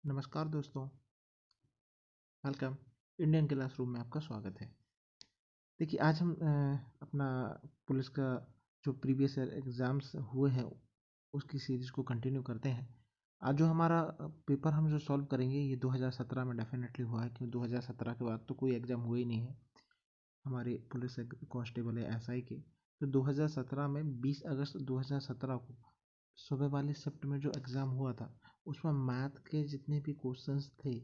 नमस्कार दोस्तों, welcome. Indian classroom में आपका स्वागत है। देखिए आज हम अपना पुलिस का जो प्रीवियस ईयर एग्ज़ाम्स हुए हैं उसकी सीरीज़ को कंटिन्यू करते हैं। आज जो हमारा पेपर हम जो सॉल्व करेंगे ये 2017 में डेफिनेटली हुआ है, क्योंकि 2017 के बाद तो कोई एग्ज़ाम हुआ ही नहीं है हमारे पुलिस कांस्टेबल या एसआई के। तो 2017 में 20 अगस्त 2017 को सुबह वाली शिफ्ट में जो एग्ज़ाम हुआ था उसमें मैथ के जितने भी क्वेश्चंस थे,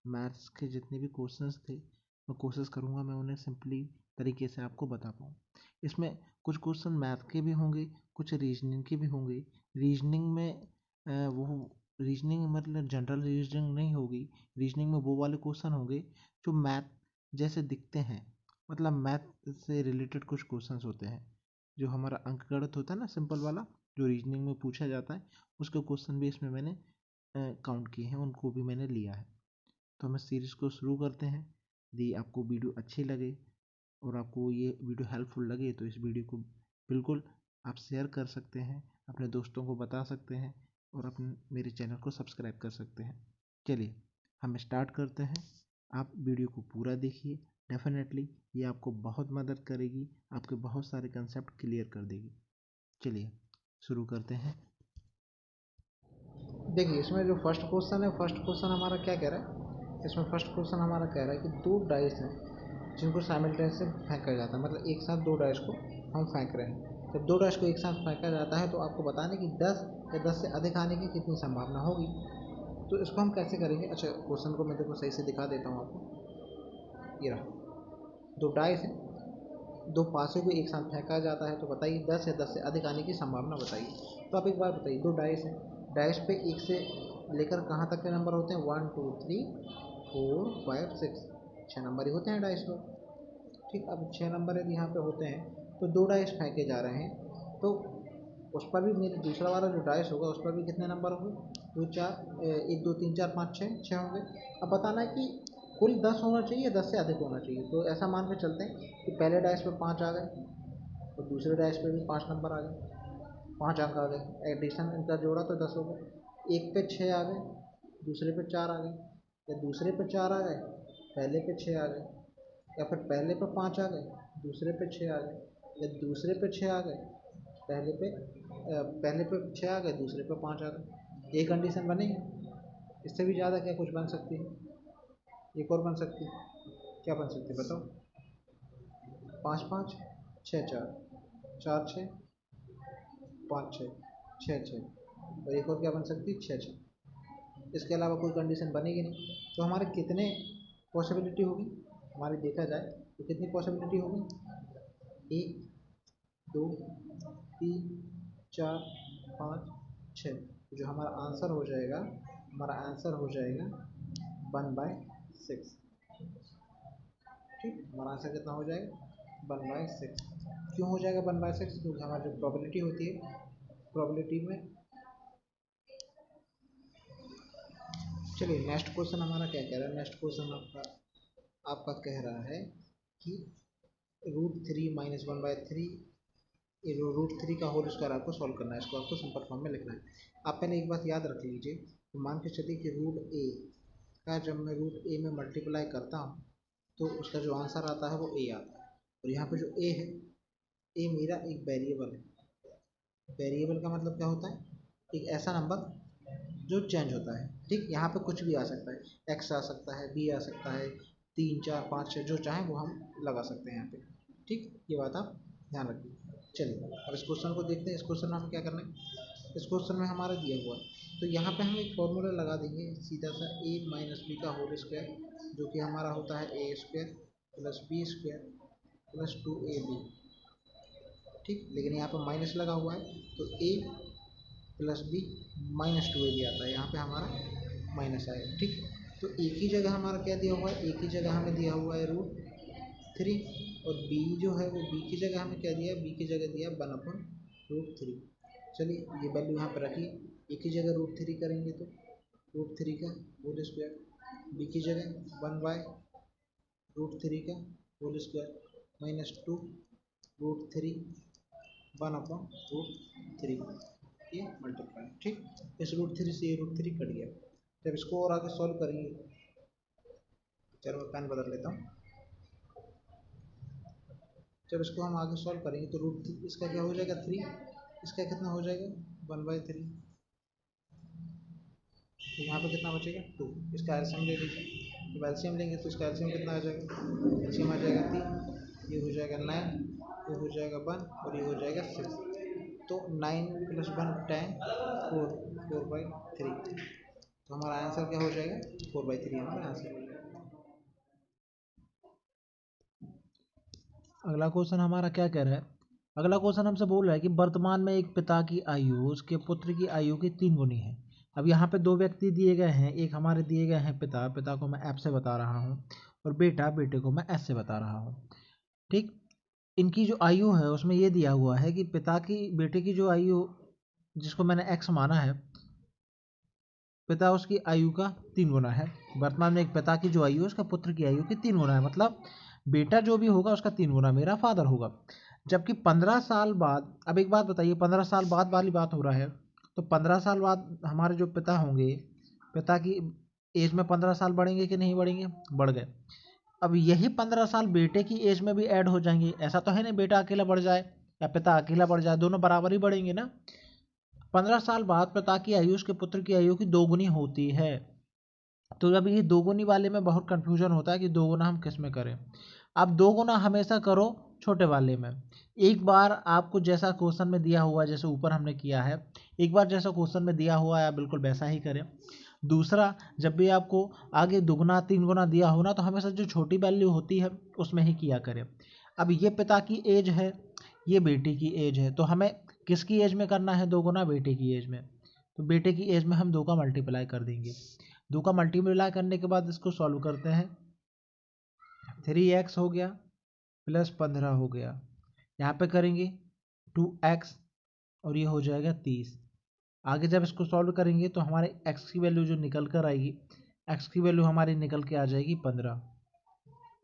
मैथ्स के जितने भी क्वेश्चंस थे, मैं कोशिश करूँगा मैं उन्हें सिंपली तरीके से आपको बता पाऊँ। इसमें कुछ क्वेश्चन मैथ के भी होंगे, कुछ रीजनिंग के भी होंगे। रीजनिंग में वो रीजनिंग मतलब जनरल रीजनिंग नहीं होगी। रीजनिंग में वो वाले क्वेश्चन होंगे जो मैथ जैसे दिखते हैं, मतलब मैथ से रिलेटेड कुछ क्वेश्चंस होते हैं। जो हमारा अंकगणित होता है ना, सिंपल वाला जो रीजनिंग में पूछा जाता है, उसके क्वेश्चन भी इसमें मैंने काउंट किए हैं, उनको भी मैंने लिया है। तो हम इस सीरीज़ को शुरू करते हैं। यदि आपको वीडियो अच्छी लगे और आपको ये वीडियो हेल्पफुल लगे तो इस वीडियो को बिल्कुल आप शेयर कर सकते हैं, अपने दोस्तों को बता सकते हैं और अपने मेरे चैनल को सब्सक्राइब कर सकते हैं। चलिए हम स्टार्ट करते हैं। आप वीडियो को पूरा देखिए, डेफिनेटली ये आपको बहुत मदद करेगी, आपके बहुत सारे कंसेप्ट क्लियर कर देगी। चलिए शुरू करते हैं। देखिए इसमें जो फर्स्ट क्वेश्चन है, फर्स्ट क्वेश्चन हमारा क्या कह रहा है। इसमें फर्स्ट क्वेश्चन हमारा कह रहा है कि दो डाइस हैं जिनको साइमल्टेनियसली फेंका जाता है, मतलब एक साथ दो डाइस को हम फेंक रहे हैं। जब दो डाइस को एक साथ फेंका जाता है तो आपको बताने की 10 या 10 से अधिक आने की कितनी संभावना होगी। तो इसको हम कैसे करेंगे। अच्छा, क्वेश्चन को मैं देखो सही से दिखा देता हूँ आपको। ये रहा, दो डाइस हैं, दो पासे को एक साथ फेंका जाता है, तो बताइए 10 या 10 से अधिक आने की संभावना बताइए। तो आप एक बार बताइए, दो डाइस हैं, डाइस पे एक से लेकर कहाँ तक के नंबर होते हैं, 1 2 3 4 5 6, 6 नंबर ही होते हैं डाइस पर। ठीक, अब 6 नंबर यदि यहाँ पे होते हैं तो दो डाइस फेंके जा रहे हैं, तो उस पर भी मेरे दूसरा वाला जो डाइस होगा उस पर भी कितने नंबर होंगे, दो चार, एक दो तीन चार पाँच छः, छः होंगे। अब बताना है कि कुल 10 होना चाहिए या 10 से अधिक होना चाहिए। तो ऐसा मान के चलते हैं कि पहले डाइस पे 5 आ गए और दूसरे डाइस पे भी 5 नंबर आ गए, 5 अंक आ गए, एडिशन इनका जोड़ा तो 10 हो गए। एक पे 6 आ गए, दूसरे पे 4 आ गए, या दूसरे पे 4 आ गए, पहले पे 6 आ गए, या फिर पहले पे 5 आ गए, दूसरे पे 6 आ गए, या दूसरे पे 6 आ गए, पहले पे 6 आ गए, दूसरे पे 5 आ गए। ये कंडीशन बनेगी। इससे भी ज़्यादा क्या कुछ बन सकती है, एक और बन सकती है। क्या बन सकती है बताओ। 5 5 6 4, 4 6 5 6, 6 6, और एक और क्या बन सकती है, 6 6। इसके अलावा कोई कंडीशन बनेगी नहीं। तो हमारे कितने पॉसिबिलिटी होगी, हमारी देखा जाए तो कितनी पॉसिबिलिटी होगी, 1 2 3 4 5 6। जो हमारा आंसर हो जाएगा, हमारा आंसर हो जाएगा 1/6। ठीक, हमारा आंसर कितना हो जाएगा, 1/6। क्यों हो जाएगा 1/6, क्योंकि हमारी जो प्रोबेबिलिटी होती है, प्रोबेबिलिटी में। चलिए नेक्स्ट क्वेश्चन हमारा क्या कह रहा है। नेक्स्ट क्वेश्चन आपका आपका कह रहा है कि √3 - 1/3, ये √3 का होल स्क्वायर आपको सॉल्व करना है। इसको आपको सिंपल फॉर्म में लिखना है। आप पहले एक बात याद रख लीजिए, तो मान के चलिए कि √a का जब मैं √a में मल्टीप्लाई करता हूँ तो उसका जो आंसर आता है वो a आता है। और यहाँ पे जो a है, a मेरा एक वेरिएबल है। वेरिएबल का मतलब क्या होता है, एक ऐसा नंबर जो चेंज होता है। ठीक, यहाँ पे कुछ भी आ सकता है, एक्स आ सकता है, बी आ सकता है, 3 4 5 6 जो चाहें वो हम लगा सकते हैं यहाँ पे। ठीक, ये बात आप ध्यान रखिए। चलिए अब इस क्वेश्चन को देखते हैं। इस क्वेश्चन में हमें क्या करना है। इस क्वेश्चन में हमारा दिया हुआ है, तो यहाँ पे हम एक फॉर्मूला लगा देंगे सीधा सा, a - b का होल स्क्वायर, जो कि हमारा होता है a² + b² + 2ab। ठीक, लेकिन यहाँ पर माइनस लगा हुआ है तो a + b - 2ab आता है, यहाँ पे हमारा माइनस आएगा। ठीक, तो एक ही जगह हमारा क्या दिया हुआ है, एक ही जगह हमें दिया हुआ है √3, और b जो है वो b की जगह हमें क्या दिया है, b की जगह दिया 1/√3। चलिए ये वैल्यू यहाँ पर रखिए, एक ही जगह √3 करेंगे तो √3 का होल स्क्वायर, b की जगह 1/√3 का होल स्क्वायर -2 √3 1/√3, ये मल्टीप्लाई। ठीक, इस √3 से ये √3 कट गया। जब इसको और आगे सॉल्व करेंगे, चलो मैं पेन बदल लेता हूँ। जब इसको हम आगे सॉल्व करेंगे तो रूट इसका क्या हो जाएगा 3, इसका कितना हो जाएगा 1/3। तो यहाँ पे कितना बचेगा 2, इसका एलसीएम ले लीजिए। जब एलसीएम लेंगे तो इसका एलसीएम कितना आ जाएगा, एलसीएम आ जाएगा 3, ये हो जाएगा 9, ये हो जाएगा 1 और ये हो जाएगा 6। तो 9 + 1 10, 4/3। तो हमारा आंसर क्या हो जाएगा 4/3 हमारा आंसर हो जाएगा। अगला क्वेश्चन हमारा क्या कह रहा है, अगला क्वेश्चन हमसे बोल रहा है कि वर्तमान में एक पिता की आयु उसके पुत्र की आयु की 3 गुनी है। अब यहाँ पे दो व्यक्ति दिए गए हैं, एक हमारे दिए गए हैं पिता को मैं एफ से बता रहा हूँ और बेटे को मैं एस से बता रहा हूँ। ठीक, इनकी जो आयु है उसमें ये दिया हुआ है कि बेटे की जो आयु जिसको मैंने एक्स माना है, पिता उसकी आयु का 3 गुना है। वर्तमान में एक पिता की जो आयु है उसका पुत्र की आयु की 3 गुना है, मतलब बेटा जो भी होगा उसका 3 गुना मेरा फादर होगा। जबकि 15 साल बाद, अब एक बात बताइए, 15 साल बाद वाली बात हो रहा है, तो 15 साल बाद हमारे जो पिता होंगे, पिता की एज में 15 साल बढ़ेंगे कि नहीं बढ़ेंगे, बढ़ गए। अब यही 15 साल बेटे की एज में भी ऐड हो जाएंगे। ऐसा तो है नहीं बेटा अकेला बढ़ जाए या पिता अकेला बढ़ जाए, दोनों बराबर ही बढ़ेंगे ना। 15 साल बाद पिता की आयु उसके पुत्र की आयु की 2 गुनी होती है। तो जब ये 2 गुनी वाले में बहुत कंफ्यूजन होता है कि 2 गुना हम किस में करें। अब 2 गुना हमेशा करो छोटे वाले में। एक बार आपको जैसा क्वेश्चन में दिया हुआ, जैसे ऊपर हमने किया है, एक बार जैसा क्वेश्चन में दिया हुआ है आप बिल्कुल वैसा ही करें। दूसरा, जब भी आपको आगे दुगना 3 गुना दिया हो ना, तो हमेशा जो छोटी वैल्यू होती है उसमें ही किया करें। अब ये पिता की एज है, ये बेटे की एज है, तो हमें किसकी एज में करना है 2 गुना, बेटे की एज में। तो बेटे की एज में हम 2 का मल्टीप्लाई कर देंगे। 2 का मल्टीप्लाई करने के बाद इसको सॉल्व करते हैं। 3x हो गया प्लस 15 हो गया, यहाँ पे करेंगे 2x और ये हो जाएगा 30। आगे जब इसको सॉल्व करेंगे तो हमारे x की वैल्यू जो निकल कर आएगी, x की वैल्यू हमारी निकल के आ जाएगी 15।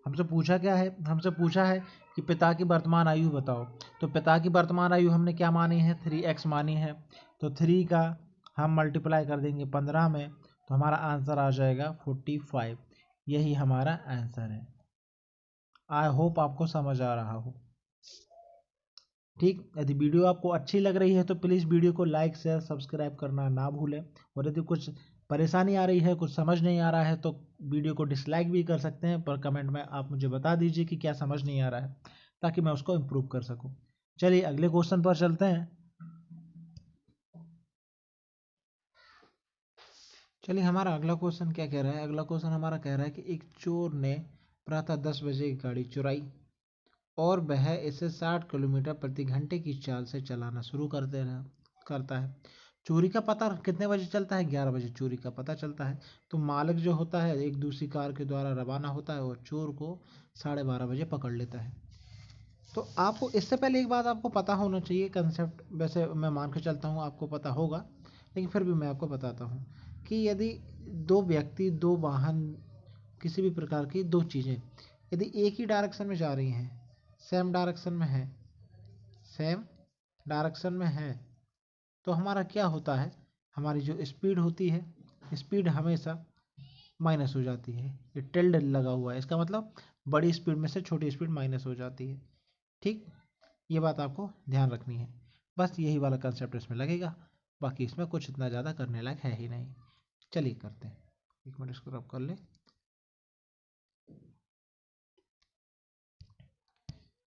हमसे पूछा क्या है, हमसे पूछा है कि पिता की वर्तमान आयु बताओ। तो पिता की वर्तमान आयु हमने क्या मानी है, 3x मानी है। तो 3 का हम मल्टीप्लाई कर देंगे 15 में, तो हमारा आंसर आ जाएगा 45। यही हमारा आंसर है। आई होप आपको समझ आ रहा हो। ठीक, यदि वीडियो आपको अच्छी लग रही है तो प्लीज़ वीडियो को लाइक शेयर सब्सक्राइब करना ना भूलें। और यदि कुछ परेशानी आ रही है, कुछ समझ नहीं आ रहा है, तो वीडियो को डिसलाइक भी कर सकते हैं, पर कमेंट में आप मुझे बता दीजिए कि क्या समझ नहीं आ रहा है, ताकि मैं उसको इम्प्रूव कर सकूं। चलिए अगले क्वेश्चन पर चलते हैं। चलिए हमारा अगला क्वेश्चन क्या कह रहा है, अगला क्वेश्चन हमारा कह रहा है कि एक चोर ने प्रातः 10 बजे की गाड़ी चुराई और वह इसे 60 किलोमीटर प्रति घंटे की चाल से चलाना शुरू करता है। चोरी का पता कितने बजे चलता है, 11 बजे चोरी का पता चलता है। तो मालिक जो होता है एक दूसरी कार के द्वारा रवाना होता है और चोर को 12:30 बजे पकड़ लेता है। तो आपको इससे पहले एक बात आपको पता होना चाहिए, कंसेप्ट वैसे मैं मान के चलता हूँ आपको पता होगा, लेकिन फिर भी मैं आपको बताता हूँ कि यदि दो व्यक्ति, दो वाहन, किसी भी प्रकार की दो चीज़ें यदि एक ही डायरेक्शन में जा रही हैं, सेम डायरेक्शन में है, सेम डायरेक्शन में है, तो हमारा क्या होता है, हमारी जो स्पीड होती है, स्पीड हमेशा माइनस हो जाती है। ये टिल्ड लगा हुआ है, इसका मतलब बड़ी स्पीड में से छोटी स्पीड माइनस हो जाती है। ठीक, ये बात आपको ध्यान रखनी है। बस यही वाला कंसेप्ट इसमें लगेगा, बाकी इसमें कुछ इतना ज़्यादा करने लायक है ही नहीं। चलिए करते हैं, एक मिनट इसको रब कर ले।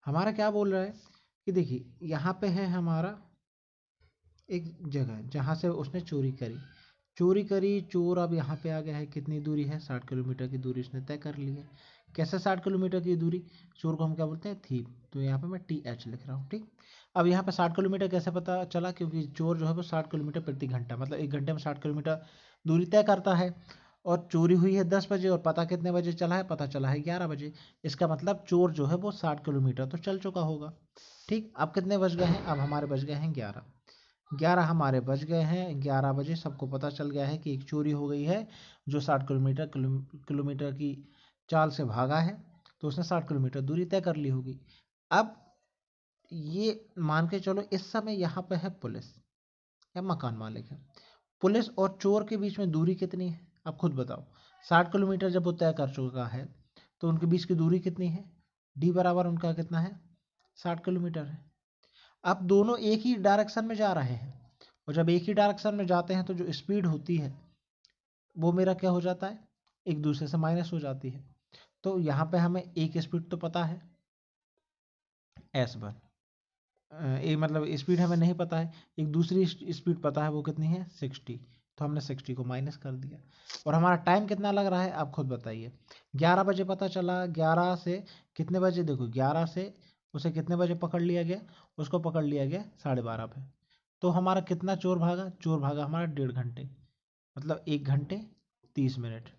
हमारा क्या बोल रहा है कि देखिए यहाँ पे है हमारा एक जगह जहाँ से उसने चोरी करी, चोर अब यहाँ पे आ गया है, कितनी दूरी है, 60 किलोमीटर की दूरी उसने तय कर ली है। कैसे 60 किलोमीटर की दूरी, चोर को हम क्या बोलते हैं, थीप, तो यहाँ पे मैं TH लिख रहा हूँ। ठीक, अब यहाँ पे 60 किलोमीटर कैसे पता चला, क्योंकि चोर जो है वो 60 किलोमीटर प्रति घंटा, मतलब 1 घंटे में 60 किलोमीटर दूरी तय करता है। और चोरी हुई है 10 बजे और पता कितने बजे चला है, पता चला है 11 बजे। इसका मतलब चोर जो है वो 60 किलोमीटर तो चल चुका होगा। ठीक, अब कितने बज गए हैं, अब हमारे बज गए हैं 11 हमारे बज गए हैं। 11 बजे सबको पता चल गया है कि एक चोरी हो गई है जो 60 किलोमीटर की चाल से भागा है, तो उसने 60 किलोमीटर दूरी तय कर ली होगी। अब ये मान के चलो इस समय यहाँ पे है पुलिस या मकान मालिक है। पुलिस और चोर के बीच में दूरी कितनी है, आप खुद बताओ। 60 किलोमीटर जब वो तय कर चुका है तो उनके बीच की दूरी कितनी है, डी बराबर उनका कितना है, 60 किलोमीटर है। अब दोनों एक ही डायरेक्शन में जा रहे हैं, और जब एक ही डायरेक्शन में जाते हैं तो जो स्पीड होती है वो मेरा क्या हो जाता है, एक दूसरे से माइनस हो जाती है। तो यहाँ पे हमें एक स्पीड तो पता है S1, ये मतलब स्पीड हमें नहीं पता है, एक दूसरी स्पीड पता है, वो कितनी है 60, तो हमने 60 को माइनस कर दिया। और हमारा टाइम कितना लग रहा है आप खुद बताइए। 11 बजे पता चला, 11 से कितने बजे, देखो 11 से उसे कितने बजे पकड़ लिया गया, उसको पकड़ लिया गया 12:30 पे। तो हमारा कितना चोर भागा, चोर भागा हमारा 1.5 घंटे, मतलब 1 घंटे 30 मिनट।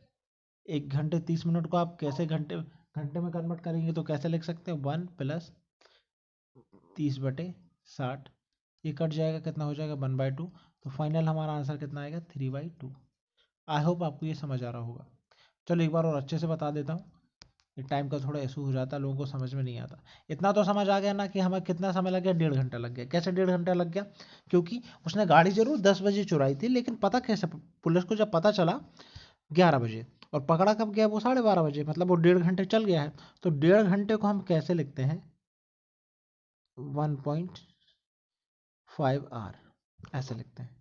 1 घंटे 30 मिनट को आप कैसे घंटे घंटे में कन्वर्ट करेंगे, तो कैसे लिख सकते हैं 1 + 30/60, ये कट जाएगा, कितना हो जाएगा 1/2। तो फाइनल हमारा आंसर कितना आएगा 3/2। आई होप आपको ये समझ आ रहा होगा। चलो एक बार और अच्छे से बता देता हूँ, ये टाइम का थोड़ा इशू हो जाता है, लोगों को समझ में नहीं आता। इतना तो समझ आ गया ना कि हमें कितना समय लग गया, 1.5 घंटा लग गया। कैसे 1.5 घंटा लग गया, क्योंकि उसने गाड़ी जरूर 10 बजे चुराई थी, लेकिन पता कैसे, पुलिस को जब पता चला 11 बजे और पकड़ा कब गया वो 12:30 बजे, मतलब वो 1.5 घंटे चल गया है। तो 1.5 घंटे को हम कैसे लिखते हैं 1.5 आवर, ऐसे लिखते हैं।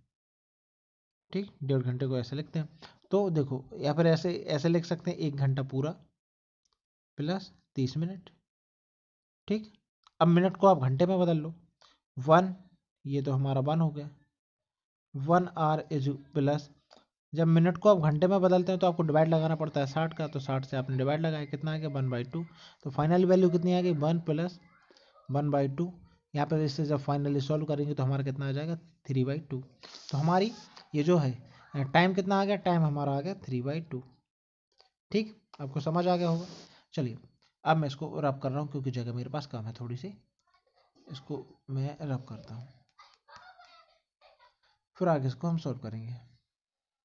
ठीक, 1.5 घंटे को ऐसे लिखते हैं। तो देखो, या फिर ऐसे ऐसे लिख सकते हैं 1 घंटा पूरा प्लस 30 मिनट। ठीक, अब मिनट को आप घंटे में बदल लो, 1, ये तो हमारा 1 हो गया, 1 आवर इज प्लस, जब मिनट को आप घंटे में बदलते हैं तो आपको डिवाइड लगाना पड़ता है 60 का, तो 60 से आपने डिवाइड लगाया, कितना आ गया 1/2। तो फाइनल वैल्यू कितनी आ गई 1 + 1/2। यहाँ पर इससे जब फाइनली सॉल्व करेंगे तो हमारा कितना आ जाएगा 3/2। तो हमारी ये जो है टाइम कितना आ गया, टाइम हमारा आ गया 3/2। ठीक, आपको समझ आ गया होगा। चलिए अब मैं इसको रब कर रहा हूँ, क्योंकि जगह मेरे पास कम है थोड़ी सी, इसको मैं रब करता हूँ, फिर आगे इसको हम सॉल्व करेंगे।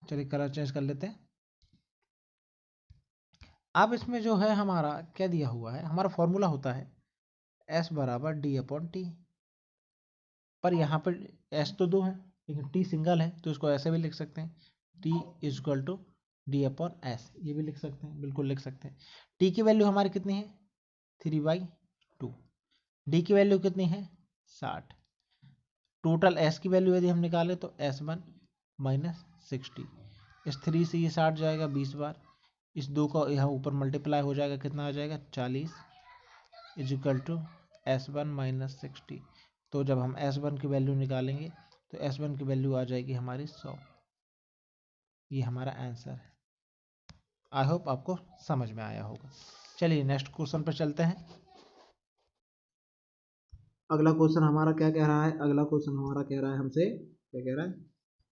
चलिए कलर चेंज कर लेते हैं। अब इसमें जो है हमारा क्या दिया हुआ है, हमारा फॉर्मूला होता है S = D/T, पर यहाँ पर S तो 2 है लेकिन T सिंगल है, तो इसको ऐसे भी लिख सकते हैं T = D/S, ये भी लिख सकते हैं, बिल्कुल लिख सकते हैं। T की वैल्यू हमारी कितनी है 3/2, D की वैल्यू कितनी है 60, टोटल S की वैल्यू यदि हम निकालें तो S1 - 60, इस 3 से ये 60 जाएगा 20 बार, इस 2 का यहाँ ऊपर मल्टीप्लाई हो जाएगा, कितना आ जाएगा 40 = S1 - 60। तो जब हम S1 की वैल्यू निकालेंगे तो S1 की वैल्यू आ जाएगी हमारी 100। ये हमारा आंसर है। आई होप आपको समझ में आया होगा। चलिए नेक्स्ट क्वेश्चन पर चलते हैं। अगला क्वेश्चन हमारा क्या कह रहा है, अगला क्वेश्चन हमारा कह रहा है हमसे, क्या कह रहा है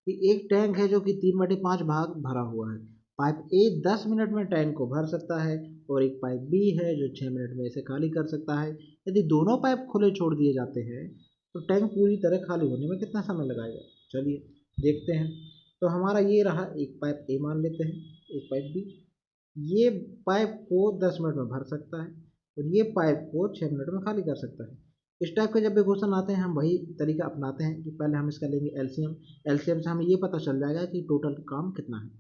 कि एक टैंक है जो कि 3/5 भाग भरा हुआ है। पाइप ए 10 मिनट में टैंक को भर सकता है और एक पाइप बी है जो 6 मिनट में इसे खाली कर सकता है। यदि दोनों पाइप खुले छोड़ दिए जाते हैं तो टैंक पूरी तरह खाली होने में कितना समय लगाएगा। चलिए देखते हैं। तो हमारा ये रहा, एक पाइप ए मान लेते हैं, एक पाइप बी। ये पाइप को 10 मिनट में भर सकता है और ये पाइप को 6 मिनट में खाली कर सकता है। इस टाइप के जब भी क्वेश्चन आते हैं हम वही तरीका अपनाते हैं कि पहले हम इसका लेंगे एलसीएम। एलसीएम से हमें ये पता चल जाएगा कि टोटल काम कितना है।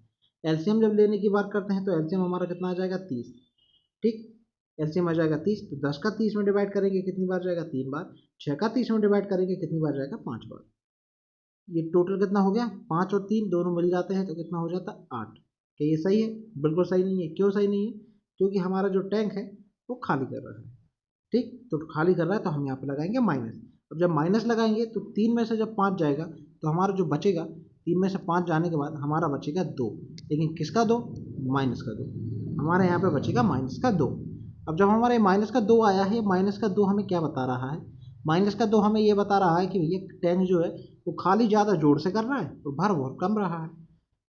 एलसीएम जब लेने की बात करते हैं तो एलसीएम हमारा कितना आ जाएगा 30। ठीक, एलसीएम आ जाएगा 30, तो 10 का 30 में डिवाइड करेंगे कितनी बार जाएगा 3 बार, 6 का 30 में डिवाइड करेंगे कितनी बार जाएगा 5 बार। ये टोटल कितना हो गया, 5 और 3 दोनों मिल जाते हैं तो कितना हो जाता है 8। क्या ये सही है, बिल्कुल सही नहीं है। क्यों सही नहीं है, क्योंकि हमारा जो टैंक है वो खाली कर रहा है। ठीक, तो खाली कर रहा है तो हम यहाँ पे लगाएंगे माइनस। अब जब माइनस लगाएंगे तो 3 में से जब 5 जाएगा तो हमारा जो बचेगा, 3 में से 5 जाने के बाद हमारा बचेगा 2, लेकिन किसका 2, माइनस का 2। हमारे यहाँ पे बचेगा माइनस का 2। अब जब हमारे माइनस का 2 आया है, माइनस का 2 हमें क्या बता रहा है, माइनस का 2 हमें ये बता रहा है कि भैया टैंक जो है वो खाली ज़्यादा जोर से कर रहा है और भर बहुत कम रहा है।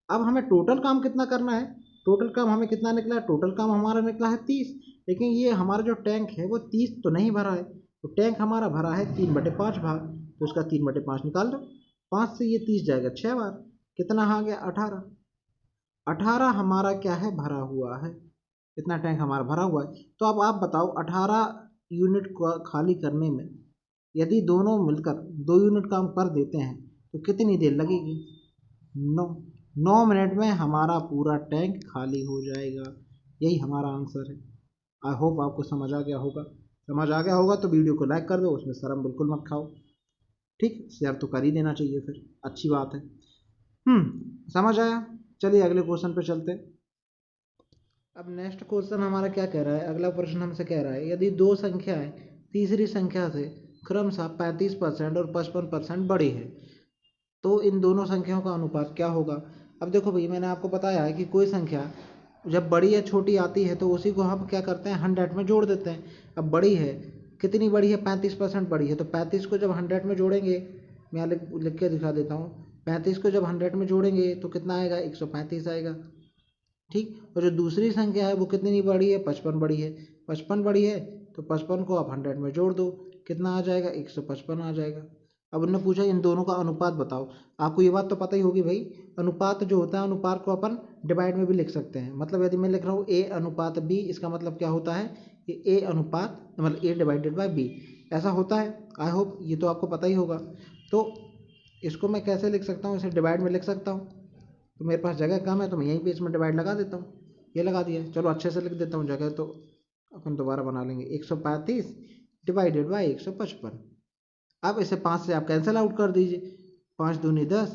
अब हमें टोटल काम कितना करना है, टोटल काम हमें कितना निकला है, टोटल काम हमारा निकला है 30, लेकिन ये हमारा जो टैंक है वो 30 तो नहीं भरा है। तो टैंक हमारा भरा है 3/5 भाग, तो उसका 3/5 निकाल दो। 5 से ये 30 जाएगा 6 बार, कितना आ गया 18। 18 हमारा क्या है भरा हुआ है, इतना टैंक हमारा भरा हुआ है। तो अब आप बताओ 18 यूनिट को खाली करने में यदि दोनों मिलकर 2 यूनिट काम कर देते हैं तो कितनी देर लगेगी, 9। 9 मिनट में हमारा पूरा टैंक खाली हो जाएगा। यही हमारा आंसर है। आई होप आपको समझ आ गया होगा। समझ आ गया होगा तो वीडियो को लाइक कर दो, उसमें शर्म बिल्कुल मत खाओ। ठीक, शेयर तो कर ही देना चाहिए, फिर अच्छी बात है। समझ आया। चलिए अगले क्वेश्चन पे चलते हैं। अब नेक्स्ट क्वेश्चन हमारा क्या कह रहा है, अगला प्रश्न हमसे कह रहा है यदि दो संख्याएं तीसरी संख्या से क्रमशः 35% और 55% बड़ी है तो इन दोनों संख्याओं का अनुपात क्या होगा। अब देखो भाई, मैंने आपको बताया है कि कोई संख्या जब बड़ी या छोटी आती है तो उसी को हम क्या करते हैं 100 में जोड़ देते हैं। अब बड़ी है, कितनी बड़ी है, 35% बड़ी है, तो 35 को जब 100 में जोड़ेंगे, मैं लिख के दिखा देता हूँ, 35 को जब 100 में जोड़ेंगे तो कितना आएगा, 135 आएगा। ठीक, और जो दूसरी संख्या है वो कितनी बड़ी है, 55 बड़ी है। 55 बड़ी है तो 55 को आप 100 में जोड़ दो, कितना आ जाएगा, 155 आ जाएगा। अब उन्होंने पूछा इन दोनों का अनुपात बताओ। आपको ये बात तो पता ही होगी भाई, अनुपात जो होता है, अनुपात को अपन डिवाइड में भी लिख सकते हैं। मतलब यदि मैं लिख रहा हूँ A अनुपात B, इसका मतलब क्या होता है कि A अनुपात मतलब A डिवाइडेड बाय B, ऐसा होता है। आई होप ये तो आपको पता ही होगा। तो इसको मैं कैसे लिख सकता हूँ, इसे डिवाइड में लिख सकता हूँ। तो मेरे पास जगह कम है तो मैं यहीं पे इसमें डिवाइड लगा देता हूँ। ये लगा दिया, चलो अच्छे से लिख देता हूँ, जगह तो अपन दोबारा बना लेंगे। 135 डिवाइडेड बाई 155। अब इसे 5 से आप कैंसिल आउट कर दीजिए, 5 दूनी 10,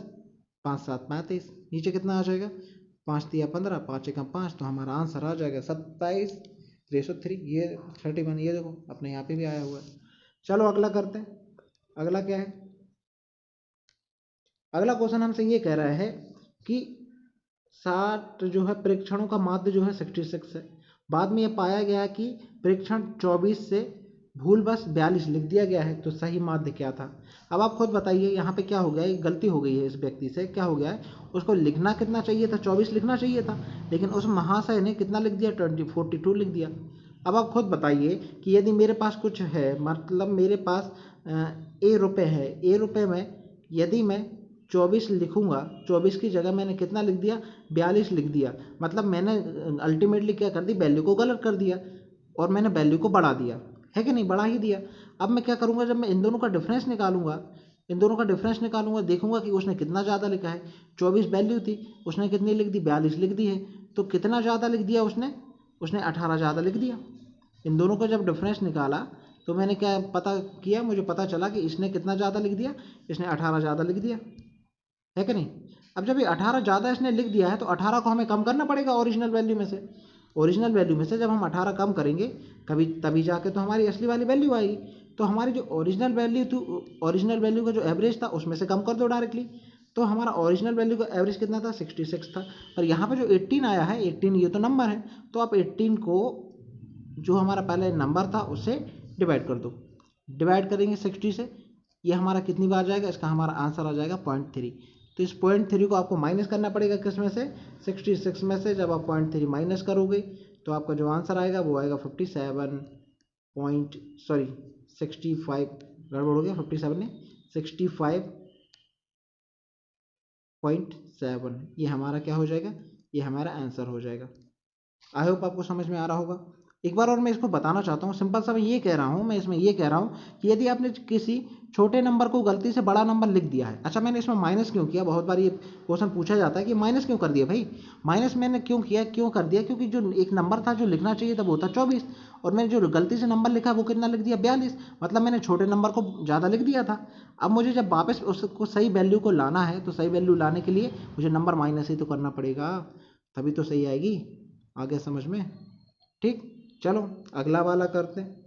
5 7 35, नीचे कितना आ जाएगा, 5 तिया 15, 5 एकम 5, तो हमारा आंसर आ जाएगा 27/303। ये 31, ये देखो अपने यहाँ पे भी आया हुआ है। चलो अगला करते हैं। अगला क्या है, अगला क्वेश्चन हमसे ये कह रहा है कि 60 जो है प्रेक्षणों का माध्य जो है 66 है। बाद में ये पाया गया कि प्रेक्षण 24 से भूलवश 42 लिख दिया गया है, तो सही माध्य क्या था। अब आप खुद बताइए, यहाँ पे क्या हो गया, एक गलती हो गई है इस व्यक्ति से। क्या हो गया है, उसको लिखना कितना चाहिए था, 24 लिखना चाहिए था, लेकिन उस महाशय ने कितना लिख दिया, 42 लिख दिया। अब आप खुद बताइए कि यदि मेरे पास कुछ है, मतलब मेरे पास A रुपये है, A रुपये में यदि मैं 24 लिखूंगा, 24 की जगह मैंने कितना लिख दिया, 42 लिख दिया, मतलब मैंने अल्टीमेटली क्या कर दी, वैल्यू को गलत कर दिया और मैंने वैल्यू को बढ़ा दिया, है कि नहीं, बढ़ा ही दिया। अब मैं क्या करूंगा, जब मैं इन दोनों का डिफरेंस निकालूंगा, देखूंगा कि उसने कितना ज़्यादा लिखा है। 24 वैल्यू थी, उसने कितनी लिख दी, 42 लिख दी है, तो कितना ज़्यादा लिख दिया उसने 18 ज़्यादा लिख दिया। इन दोनों का जब डिफरेंस निकाला तो मैंने क्या पता किया, मुझे पता चला कि इसने कितना ज़्यादा लिख दिया, इसने 18 ज़्यादा लिख दिया, है कि नहीं। अब जब ये 18 ज़्यादा इसने लिख दिया है तो 18 को हमें कम करना पड़ेगा ओरिजिनल वैल्यू में से। ओरिजिनल वैल्यू में से जब हम 18 कम करेंगे कभी तभी जाके तो हमारी असली वाली वैल्यू आएगी। तो हमारी जो ओरिजिनल वैल्यू थी, ओरिजिनल वैल्यू का जो एवरेज था उसमें से कम कर दो डायरेक्टली। तो हमारा ओरिजिनल वैल्यू का एवरेज कितना था, 66 था। और यहाँ पे जो 18 आया है, 18 ये तो नंबर है, तो आप 18 को जो हमारा पहले नंबर था उससे डिवाइड कर दो। डिवाइड करेंगे 60 से, ये हमारा कितनी बार जाएगा, इसका हमारा आंसर आ जाएगा 0.3। तो इस 0.3 को आपको माइनस करना पड़ेगा, किस में से, 66 में से। जब आप 0.3 माइनस करोगे तो आपका जो आंसर आएगा वो आएगा 65, गड़बड़ हो गया, 57 नहीं 65.7, ये हमारा क्या हो जाएगा, ये हमारा आंसर हो जाएगा। आई होप आपको समझ में आ रहा होगा। एक बार और मैं इसको बताना चाहता हूँ, सिंपल सा मैं ये कह रहा हूँ, मैं इसमें ये कह रहा हूँ कि यदि आपने किसी छोटे नंबर को गलती से बड़ा नंबर लिख दिया है। अच्छा, मैंने इसमें माइनस क्यों किया, बहुत बार ये क्वेश्चन पूछा जाता है कि माइनस क्यों कर दिया भाई। माइनस मैंने क्यों कर दिया, क्योंकि जो एक नंबर था जो लिखना चाहिए था वो था 24, और मैंने जो गलती से नंबर लिखा वो कितना लिख दिया, 42, मतलब मैंने छोटे नंबर को ज़्यादा लिख दिया था। अब मुझे जब वापस उसको सही वैल्यू को लाना है तो सही वैल्यू लाने के लिए मुझे नंबर माइनस ही तो करना पड़ेगा, तभी तो सही आएगी। आगे समझ में, ठीक। चलो अगला वाला करते हैं।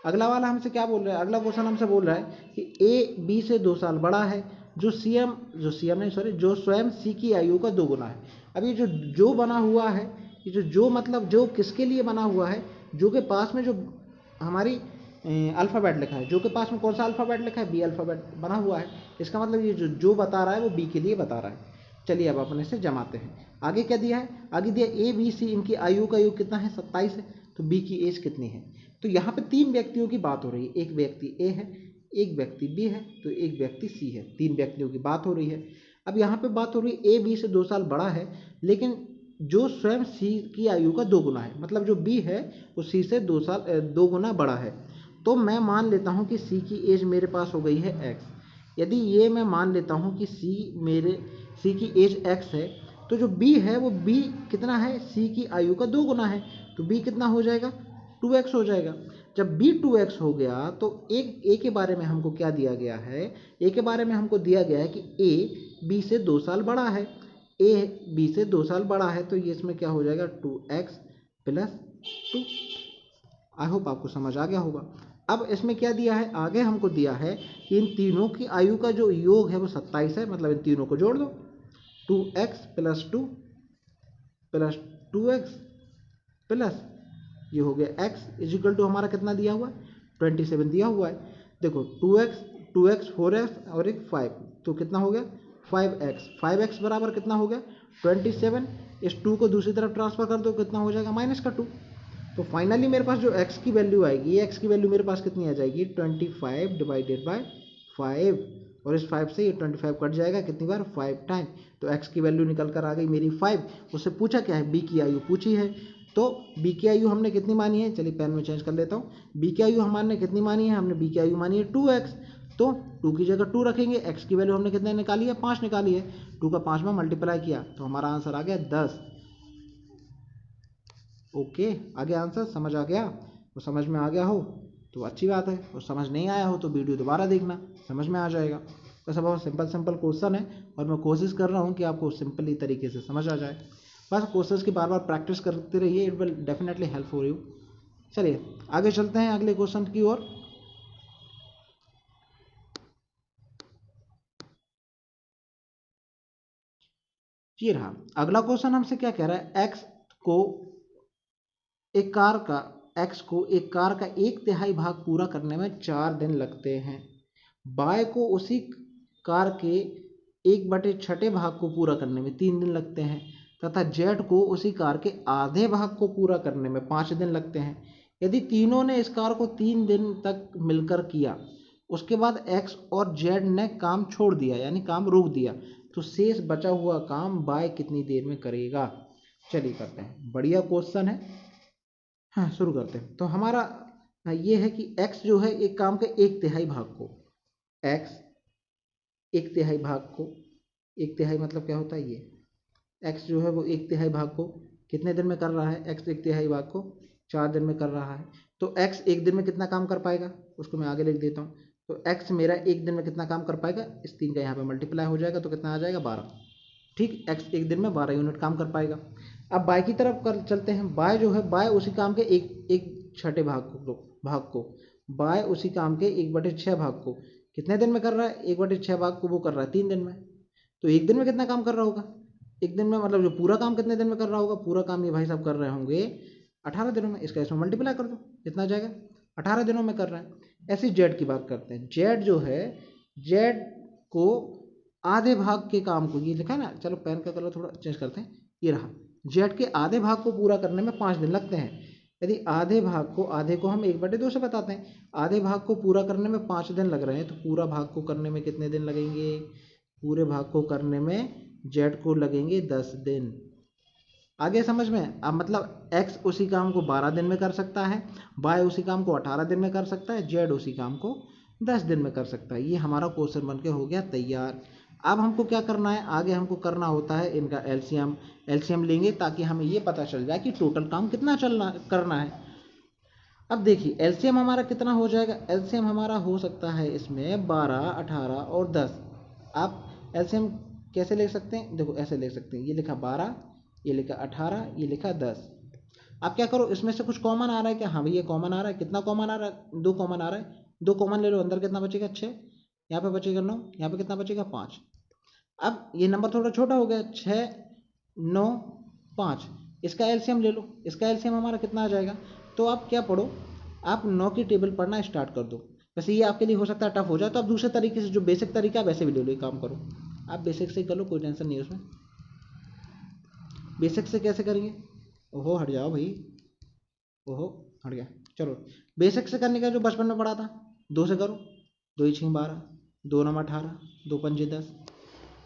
अगला वाला हमसे क्या बोल रहा है, अगला क्वेश्चन हमसे बोल रहा है कि A B से 2 साल बड़ा है, जो स्वयं C की आयु का 2 गुना है। अब ये जो बना हुआ है, ये जो मतलब जो किसके लिए बना हुआ है, जो के पास में जो हमारी अल्फ़ाबेट लिखा है, जो के पास में कौन सा अल्फ़ाबेट लिखा है, B अल्फ़ाबेट बना हुआ है। इसका मतलब ये जो बता रहा है वो B के लिए बता रहा है। चलिए अब अपने से जमाते हैं। आगे क्या दिया है, आगे दिया A B C, इनकी आयु का योग कितना है, 27 है, तो B की एज कितनी है। तो यहाँ पे 3 व्यक्तियों की बात हो रही है, एक व्यक्ति A है, एक व्यक्ति B है, तो एक व्यक्ति C है, 3 व्यक्तियों की बात हो रही है। अब यहाँ पे बात हो रही है A B से 2 साल बड़ा है, लेकिन जो स्वयं C की आयु का 2 गुना है, मतलब जो B है वो C से 2 गुना बड़ा है। तो मैं मान लेता हूँ कि C की एज मेरे पास हो गई है X, यदि ये मैं मान लेता हूँ कि सी की एज x है, तो जो b है वो b कितना है, c की आयु का 2 गुना है, तो b कितना हो जाएगा, 2x हो जाएगा। जब b 2x हो गया तो a के बारे में हमको क्या दिया गया है, a के बारे में हमको दिया गया है कि a b से 2 साल बड़ा है, a b से 2 साल बड़ा है, तो ये इसमें क्या हो जाएगा, 2x प्लस 2। आई होप आपको समझ आ गया होगा। अब इसमें क्या दिया है, आगे हमको दिया है कि इन तीनों की आयु का जो योग है वो 27 है, मतलब इन तीनों को जोड़ दो, 2x plus 2 plus 2x plus ये हो गया x इज इक्वल टू हमारा कितना दिया हुआ है, 27 दिया हुआ है। देखो 2x 4x और एक 5, तो कितना हो गया 5x बराबर कितना हो गया 27। इस 2 को दूसरी तरफ ट्रांसफर कर दो, कितना हो जाएगा -2। तो फाइनली मेरे पास जो x की वैल्यू आएगी, ये x की वैल्यू मेरे पास कितनी आ जाएगी, 25 डिवाइडेड बाय 5, और इस 5 से ये 25 कट जाएगा कितनी बार, 5 टाइम। तो x की वैल्यू निकल कर आ गई मेरी 5। उससे पूछा क्या है, b की आयु पूछी है, तो b की आयु हमने कितनी मानी है, चलिए पेन में चेंज कर लेता हूँ। b की आयु हमने कितनी मानी है, हमने b की आयु मानी है 2x, तो 2 की जगह 2 रखेंगे, x की वैल्यू हमने कितने निकाली है, 5 निकाली है, 2 का 5 में मल्टीप्लाई किया तो हमारा आंसर आ गया 10। ओके, आगे आंसर समझ आ गया, और समझ में आ गया हो तो अच्छी बात है, और समझ नहीं आया हो तो वीडियो दोबारा देखना, समझ में आ जाएगा। वैसे बहुत सिंपल क्वेश्चन है, और मैं कोशिश कर रहा हूँ कि आपको सिंपली तरीके से समझ आ जाए। बस क्वेश्चन की बार बार प्रैक्टिस करते रहिए, it will definitely help for you. चलिए आगे चलते हैं अगले क्वेश्चन की ओर। ये रहा अगला क्वेश्चन, हमसे क्या कह रहा है, x को एक कार का 1/3 भाग पूरा करने में 4 दिन लगते हैं। y को उसी कार के 1/6 भाग को पूरा करने में 3 दिन लगते हैं, तथा z को उसी कार के आधे भाग को पूरा करने में 5 दिन लगते हैं। यदि तीनों ने इस कार को 3 दिन तक मिलकर किया, उसके बाद x और z ने काम छोड़ दिया, यानी काम रोक दिया, तो शेष बचा हुआ काम y कितनी देर में करेगा। चलिए करते हैं, बढ़िया क्वेश्चन है। हाँ शुरू करते हैं। तो हमारा ये है कि x जो है एक काम के 1/3 भाग को, x 1/3 भाग को, 1/3 मतलब क्या होता है, ये x जो है वो 1/3 भाग को कितने दिन में कर रहा है, x 1/3 भाग को 4 दिन में कर रहा है। तो x एक दिन में कितना काम कर पाएगा, उसको मैं आगे लिख देता हूँ। तो x मेरा एक दिन में कितना काम कर पाएगा, इस 3 का यहाँ पे मल्टीप्लाई हो जाएगा तो कितना आ जाएगा 12। ठीक, x एक दिन में 12 यूनिट काम कर पाएगा। अब बाय की तरफ कर चलते हैं। बाय जो है, बाय उसी काम के एक छठे भाग को बाय उसी काम के 1/6 भाग को कितने दिन में कर रहा है, 1/6 भाग को वो कर रहा है 3 दिन में। तो एक दिन में कितना काम कर रहा होगा, एक दिन में मतलब जो पूरा काम कितने दिन में कर रहा होगा, पूरा काम ये भाई साहब कर रहे होंगे 18 दिनों में। इसका इसमें मल्टीप्लाई कर दो, कितना जाएगा, 18 दिनों में कर रहे हैं। ऐसी जेड की बात करते हैं। जेड जो है, जेड को आधे भाग के काम को, ये लिखा है ना, चलो पेन का कलर थोड़ा चेंज करते हैं, ये रहा, जेड के आधे भाग को पूरा करने में 5 दिन लगते हैं। यदि आधे को हम 1/2 से बताते हैं, आधे भाग को पूरा करने में 5 दिन लग रहे हैं, तो पूरा भाग को करने में कितने दिन लगेंगे, पूरे भाग को करने में जेड को लगेंगे 10 दिन। आगे समझ में, अब मतलब x उसी काम को 12 दिन में कर सकता है, y उसी काम को 18 दिन में कर सकता है, z उसी काम को 10 दिन में कर सकता है। ये हमारा क्वेश्चन बन के हो गया तैयार। अब हमको क्या करना है, आगे हमको करना होता है इनका एलसीएम लेंगे, ताकि हमें ये पता चल जाए कि टोटल काम कितना करना है। अब देखिए एलसीएम हमारा कितना हो जाएगा, एलसीएम हमारा हो सकता है इसमें 12, 18 और 10। आप एलसीएम कैसे ले सकते हैं, देखो ऐसे ले सकते हैं, ये लिखा 12, ये लिखा 18, ये लिखा 10। आप क्या करो, इसमें से कुछ कॉमन आ रहा है क्या, हाँ भैया कॉमन आ रहा है, कितना कॉमन आ रहा है, 2 कॉमन आ रहा है, 2 कॉमन ले लो, अंदर कितना बचेगा 6, यहाँ पे बचेगा 9, यहाँ पे कितना बचेगा 5। अब ये नंबर थोड़ा छोटा हो गया, 6, 9, 5, इसका एलसीएम ले लो, इसका एलसीएम हमारा कितना आ जाएगा। तो आप क्या पढ़ो, आप 9 की टेबल पढ़ना स्टार्ट कर दो। वैसे ये आपके लिए हो सकता है टफ हो जाए, तो आप दूसरे तरीके से, जो बेसिक तरीका है वैसे भी ले लो, एक काम करो, आप बेसिक से ही कर लो, कोई टेंशन नहीं है उसमें। बेसिक से कैसे करेंगे, ओहो हट जाओ भाई, ओहो हट गया, चलो बेसिक से करने का जो बचपन में पढ़ा था, 2 से करो, 2 6 12, 2 9 18, 2 5 10,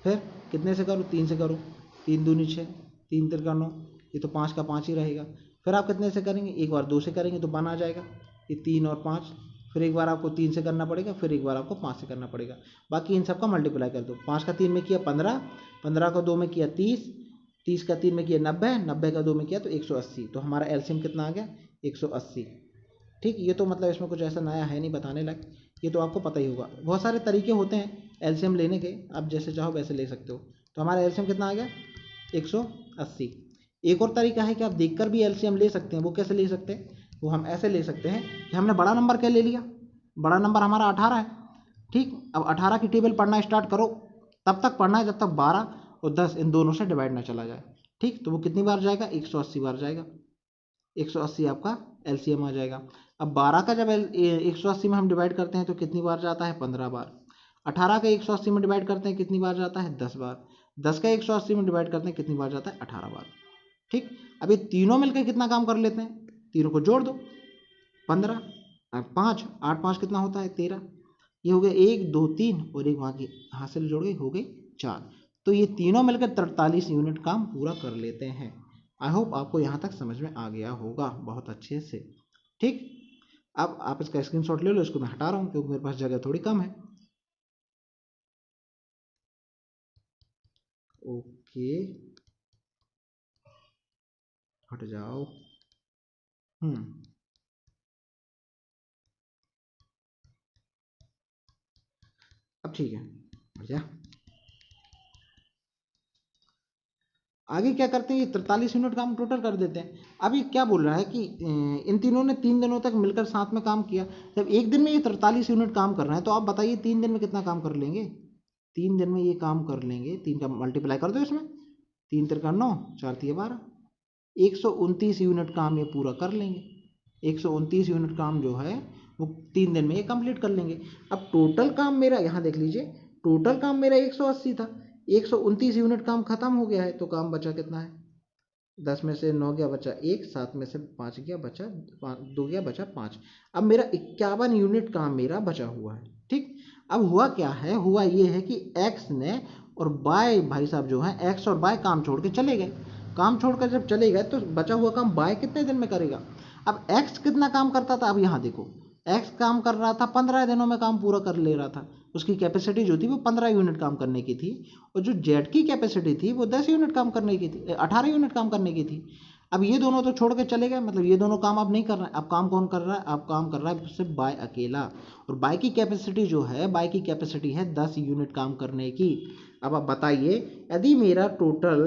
फिर कितने से करो, 3 से करो, 3 दूनी 6, 3 तिरका 9, ये तो 5 का 5 ही रहेगा। फिर आप कितने से करेंगे, एक बार 2 से करेंगे तो 1 आ जाएगा, ये 3 और 5, फिर एक बार आपको 3 से करना पड़ेगा, फिर एक बार आपको 5 से करना पड़ेगा। बाकी इन सब का मल्टीप्लाई कर दो। 5 का 3 में किया 15, 15 का 2 में किया 30, 30 का 3 में किया 90, 90 का 2 में किया तो 180। तो हमारा एलसीएम कितना आ गया? 180। ठीक, ये तो मतलब इसमें कुछ ऐसा नया है नहीं बताने लायक, ये तो आपको पता ही होगा। बहुत सारे तरीके होते हैं एलसीएम लेने के, आप जैसे चाहो वैसे ले सकते हो। तो हमारा एलसीएम कितना आ गया? 180। एक और तरीका है कि आप देखकर भी एलसीएम ले सकते हैं। वो कैसे ले सकते हैं? वो हम ऐसे ले सकते हैं कि हमने बड़ा नंबर क्या ले लिया, बड़ा नंबर हमारा 18 है। ठीक, अब 18 की टेबल पढ़ना स्टार्ट करो, तब तक पढ़ना है जब तक 12 और 10 इन दोनों से डिवाइड ना चला जाए। ठीक, तो वो कितनी बार जाएगा? 180 बार जाएगा। 180 आपका एलसीएम आ जाएगा। अब 12 का जब 180 में हम डिवाइड करते हैं तो कितनी बार जाता है? 15 बार। 18 का 180 में डिवाइड करते हैं कितनी बार जाता है? 10 बार। 10 का 180 में डिवाइड करते हैं कितनी बार जाता है? 18 बार। ठीक, अब ये तीनों मिलकर कितना काम कर लेते हैं? तीनों को जोड़ दो, 15 और 5, 8 5 कितना होता है? 13। ये हो गया 1 2 3 और एक वहाँ की हासिल जोड़ गई, हो गई 4। तो ये तीनों मिलकर 43 यूनिट काम पूरा कर लेते हैं। आई होप आपको यहाँ तक समझ में आ गया होगा बहुत अच्छे से। ठीक, अब आप इसका स्क्रीनशॉट ले लो, इसको मैं हटा रहा हूँ क्योंकि मेरे पास जगह थोड़ी कम है। ओके, हट जाओ। अब ठीक है, बढ़िया। आगे क्या करते हैं? ये 43 यूनिट काम टोटल कर देते हैं। अब ये क्या बोल रहा है कि इन तीनों ने 3 दिनों तक मिलकर साथ में काम किया। जब एक दिन में ये 43 यूनिट काम कर रहे हैं तो आप बताइए 3 दिन में कितना काम कर लेंगे? 3 दिन में ये काम कर लेंगे, 3 का मल्टीप्लाई कर दो इसमें, 3 तिरका 9, 4 तिया 12, 129 यूनिट काम ये पूरा कर लेंगे। 129 यूनिट काम जो है वो 3 दिन में ये कंप्लीट कर लेंगे। अब टोटल काम मेरा यहाँ देख लीजिए, टोटल काम मेरा 180 था, 129 यूनिट काम खत्म हो गया है तो काम बचा कितना है? 10 में से 9 गया बचा 1, 7 में से 5 गया बचा 2 गया बचा 5। अब मेरा 51 यूनिट काम मेरा बचा हुआ है। ठीक, अब हुआ क्या है? हुआ ये है कि एक्स ने और बाय भाई साहब जो है, एक्स और बाय काम छोड़ के चले गए। काम छोड़कर जब चले गए तो बचा हुआ काम बाय कितने दिन में करेगा? अब एक्स कितना काम करता था? अब यहाँ देखो, एक्स काम कर रहा था 15 दिनों में काम पूरा कर ले रहा था। उसकी कैपेसिटी जो थी वो 15 यूनिट काम करने की थी, और जो जेड की कैपेसिटी थी वो 10 यूनिट काम करने की थी, 18 यूनिट काम करने की थी। अब ये दोनों तो छोड़ के चले गए, मतलब ये दोनों काम अब नहीं कर रहे हैं। अब काम कौन कर रहा है? अब काम कर रहा है सिर्फ बाय अकेला, और बाय की कैपेसिटी जो है, बाय की कैपेसिटी है 10 यूनिट काम करने की। अब आप बताइए, यदि मेरा टोटल,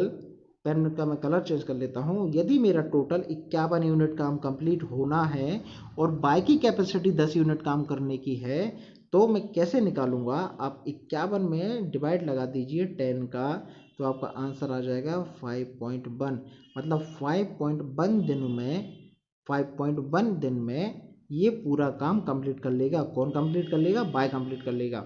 पेन का मैं कलर चेंज कर लेता हूँ, यदि मेरा टोटल 51 यूनिट काम कंप्लीट होना है और बाय की कैपेसिटी 10 यूनिट काम करने की है, तो मैं कैसे निकालूंगा? आप 51 में डिवाइड लगा दीजिए 10 का, तो आपका आंसर आ जाएगा 5.1। मतलब 5.1 दिन में, 5.1 दिन में ये पूरा काम कंप्लीट कर लेगा। कौन कंप्लीट कर लेगा? बाय कंप्लीट कर लेगा।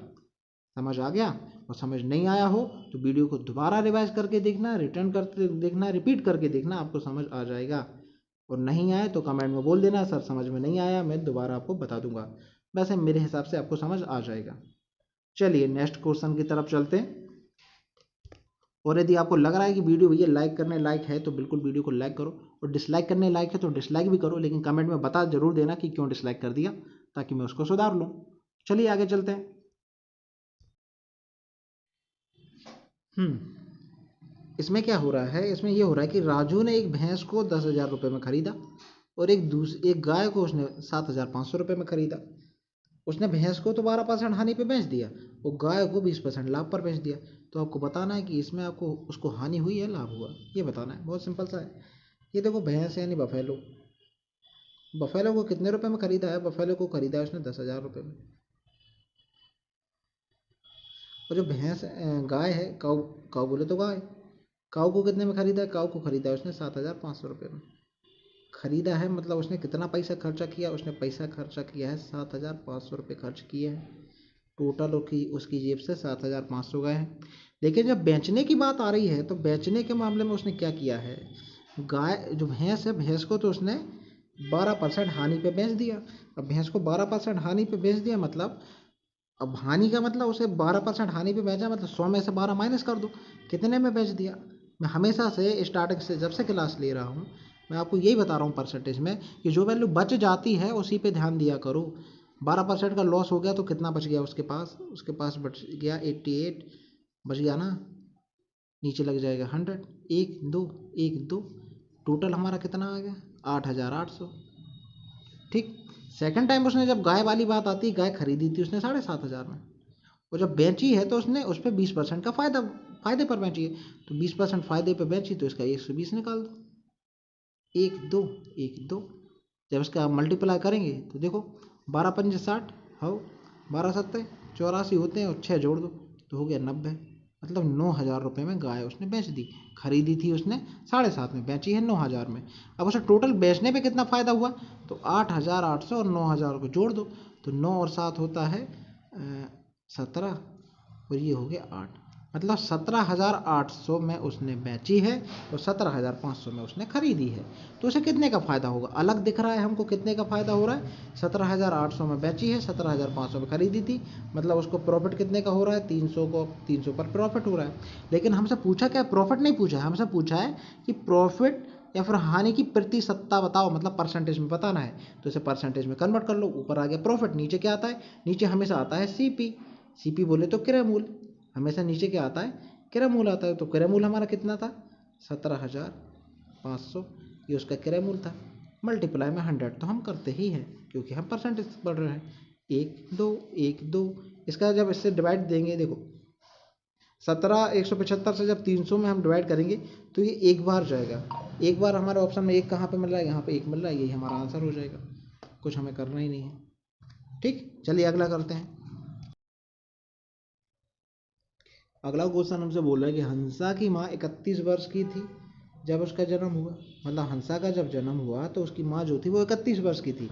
समझ आ गया? और समझ नहीं आया हो तो वीडियो को दोबारा रिवाइज करके देखना, रिटर्न करके देखना, रिपीट करके देखना, आपको समझ आ जाएगा। और नहीं आए तो कमेंट में बोल देना, सर समझ में नहीं आया, मैं दोबारा आपको बता दूंगा। वैसे मेरे हिसाब से आपको समझ आ जाएगा। चलिए नेक्स्ट क्वेश्चन की तरफ चलते हैं। और यदि आपको लग रहा है कि वीडियो भैया लाइक करने लायक है तो बिल्कुल वीडियो को लाइक करो, और डिसलाइक करने लायक है तो डिसलाइक भी करो, लेकिन कमेंट में बता जरूर देना कि क्यों डिसलाइक कर दिया, ताकि मैं उसको सुधार लूँ। चलिए आगे चलते हैं। इसमें क्या हो रहा है? इसमें ये हो रहा है कि राजू ने एक भैंस को 10,000 रुपये में खरीदा, और एक गाय को उसने 7,500 रुपये में खरीदा। उसने भैंस को तो 12% हानि पे बेच दिया, और गाय को 20% लाभ पर बेच दिया। तो आपको बताना है कि इसमें आपको उसको हानि हुई है लाभ हुआ, ये बताना है। बहुत सिंपल सा है। ये देखो भैंस यानी बफेलो, बफेलो को कितने रुपए में खरीदा है? बफेलो को खरीदा है उसने 10,000 रुपये में। और जो भैंस गाय है, काऊ, काऊ बोले तो गाय, काऊ को कितने में खरीदा है? काऊ को खरीदा है उसने 7,500 रुपये में। खरीदा है मतलब उसने कितना पैसा खर्चा किया? उसने पैसा खर्चा किया है 7,500 रुपये खर्च किए हैं। टोटल उसकी जेब से 7,500 गए हैं। लेकिन जब बेचने की बात आ रही है तो बेचने के मामले में उसने क्या किया है? गाय जो भैंस है, भैंस को तो उसने 12% हानि पे बेच दिया। अब भैंस को 12% हानि पे बेच दिया, मतलब अब हानि का मतलब उसे 12% हानि पे बेचा, मतलब 100 में से 12 माइनस कर दो, कितने में बेच दिया। मैं हमेशा से स्टार्टिंग से जब से क्लास ले रहा हूँ मैं आपको यही बता रहा हूँ परसेंटेज में, कि जो वैल्यू बच जाती है उसी पे ध्यान दिया करो। 12% का लॉस हो गया तो कितना बच गया उसके पास बच गया 88 बच गया ना, नीचे लग जाएगा 100, 1 2 1 2, टोटल हमारा कितना आ गया 8,800। ठीक, सेकंड टाइम उसने जब गाय वाली बात आती, गाय खरीदी थी उसने 7,500 में, और जब बेची है तो उसने उस पर 20% का फायदे पर बेची है, तो 20% फायदे पर बेची तो इसका 120 निकाल दो, 1 2 1 2। जब इसका मल्टीप्लाई करेंगे तो देखो 12 पंजे 60, हो 12 सत्ते 84 होते हैं, और 6 जोड़ दो तो हो गया 90। मतलब 9,000 रुपये में गाय उसने बेच दी। खरीदी थी उसने 7,500 में, बेची है 9,000 में। अब उसे टोटल बेचने पे कितना फ़ायदा हुआ, तो 8,800 और 9,000 को जोड़ दो तो 9 और 7 होता है 17, और ये हो गया 8। मतलब 17,800 में उसने बेची है और 17,500 में उसने खरीदी है। तो उसे कितने का फ़ायदा होगा, अलग दिख रहा है हमको कितने का फ़ायदा हो रहा है। 17,800 में बेची है, 17,500 में खरीदी थी, मतलब उसको प्रॉफिट कितने का हो रहा है, 300 पर प्रॉफिट हो रहा है। लेकिन हमसे पूछा क्या, प्रॉफिट नहीं पूछा है, हमसे पूछा है कि प्रॉफिट या फिर हानि की प्रतिशतता बताओ, मतलब परसेंटेज में बताना है। तो इसे परसेंटेज में कन्वर्ट कर लो, ऊपर आ गया प्रॉफिट, नीचे क्या आता है, नीचे हमेशा आता है सीपी बोले तो क्रय मूल्य, हमेशा नीचे क्या आता है, क्रय मूल्य आता है। तो क्रय मूल्य हमारा कितना था 17,500, ये उसका क्रय मूल्य था। मल्टीप्लाई में 100 तो हम करते ही हैं क्योंकि हम परसेंटेज पढ़ रहे हैं। 1 2 1 2, इसका जब इससे डिवाइड देंगे, देखो 175 से जब 300 में हम डिवाइड करेंगे तो ये एक बार जाएगा। एक बार हमारे ऑप्शन में एक कहाँ पे मिल रहा है, यहाँ पे एक मिल रहा है, यही हमारा आंसर हो जाएगा, कुछ हमें करना ही नहीं है। ठीक, चलिए अगला करते हैं। अगला क्वेश्चन हमसे बोल रहा है कि हंसा की माँ 31 वर्ष की थी जब उसका जन्म हुआ। मतलब हंसा का जब जन्म हुआ तो उसकी माँ जो थी वो 31 वर्ष की थी,